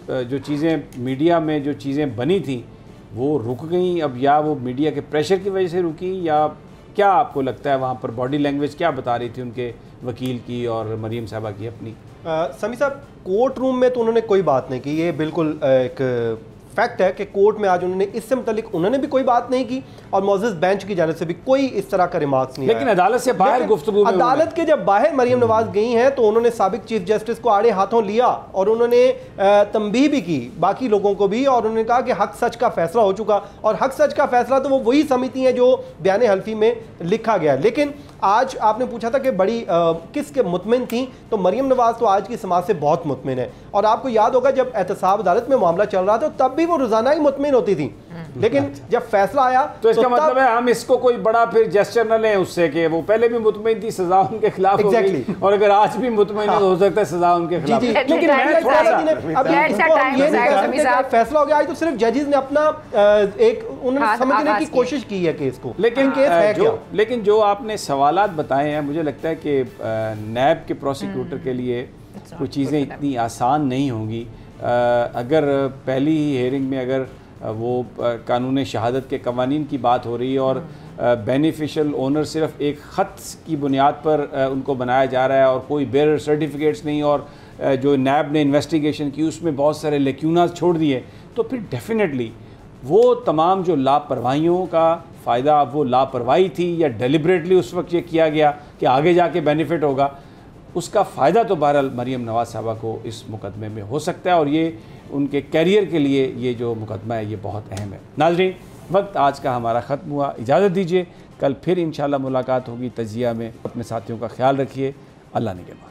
Speaker 2: जो चीज़ें मीडिया में जो चीज़ें बनी थी वो रुक गई। अब या वो मीडिया के प्रेशर की वजह से रुकी, या क्या आपको लगता है वहाँ पर बॉडी लैंग्वेज क्या बता रही थी उनके वकील की और मरियम साहबा की अपनी?
Speaker 10: समी साहब, कोर्ट रूम में तो उन्होंने कोई बात नहीं की, ये बिल्कुल एक फैक्ट है कि कोर्ट में आज उन्होंने इससे मुतालिक उन्होंने भी कोई बात नहीं की और मौजूद बेंच की जानिब से भी कोई इस तरह का रिमार्क्स नहीं।
Speaker 2: लेकिन अदालत से बाहर गुफ्तगू में
Speaker 10: अदालत के जब बाहर मरियम नवाज गई हैं तो उन्होंने साबिक चीफ जस्टिस को आड़े हाथों लिया और उन्होंने तंबीह भी की बाकी लोगों को भी, और उन्होंने कहा कि हक सच का फैसला हो चुका, और हक सच का फैसला तो वो वही समिति है जो बयान हल्फी में लिखा गया। लेकिन आज आपने पूछा था कि बड़ी किसके मुतमिन थी, तो मरियम नवाज तो आज की समाज से बहुत मुतमिन है। और आपको याद होगा जब एहतसाब अदालत में मामला चल रहा था तब भी वो रोजाना ही मुतमिन होती थी, लेकिन जब फैसला आया
Speaker 2: तो इसका मतलब है हम इसको कोई बड़ा फिर जेस्चर न लें उससे कि वो पहले भी मुतमिन थी, सजा उनके खिलाफ हो गई, और अगर आज भी मुतमिन है तो हो सकता है सजा उनके खिलाफ। लेकिन मैं थोड़ा सा
Speaker 10: फैसला हो गया, आज तो सिर्फ जजेस ने अपना एक उन्होंने समझने की कोशिश की है केस को।
Speaker 2: लेकिन जो आपने सवालात बताए हैं, मुझे लगता है कि नैब के प्रोसिक्यूटर के लिए कोई चीज़ें इतनी आसान नहीं होंगी। अगर पहली ही हेयरिंग में अगर वो कानून शहादत के कवानीन की बात हो रही है और बेनिफिशियल ओनर सिर्फ एक ख़त की बुनियाद पर उनको बनाया जा रहा है और कोई बेयर सर्टिफिकेट्स नहीं, और जो नैब ने इन्वेस्टिगेशन की उसमें बहुत सारे लेक्यूनास छोड़ दिए, तो फिर डेफिनेटली वो तमाम जो लापरवाहियों का फ़ायदा, वो लापरवाही थी या डेलिबरेटली उस वक्त ये किया गया कि आगे जाके बेनिफिट होगा, उसका फ़ायदा तो बहरहाल मरियम नवाज साहबा को इस मुकदमे में हो सकता है, और ये उनके कैरियर के लिए ये जो मुकदमा है ये बहुत अहम है। नाज़रीन, वक्त आज का हमारा ख़त्म हुआ, इजाज़त दीजिए, कल फिर इंशाल्लाह मुलाकात होगी तजिया में। अपने साथियों का ख्याल रखिए, अल्लाह निगहबान।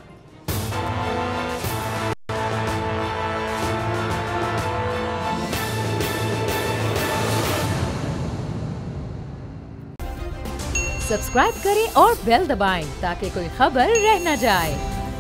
Speaker 1: सब्सक्राइब करें और बेल दबाएं ताकि कोई खबर रह न जाए।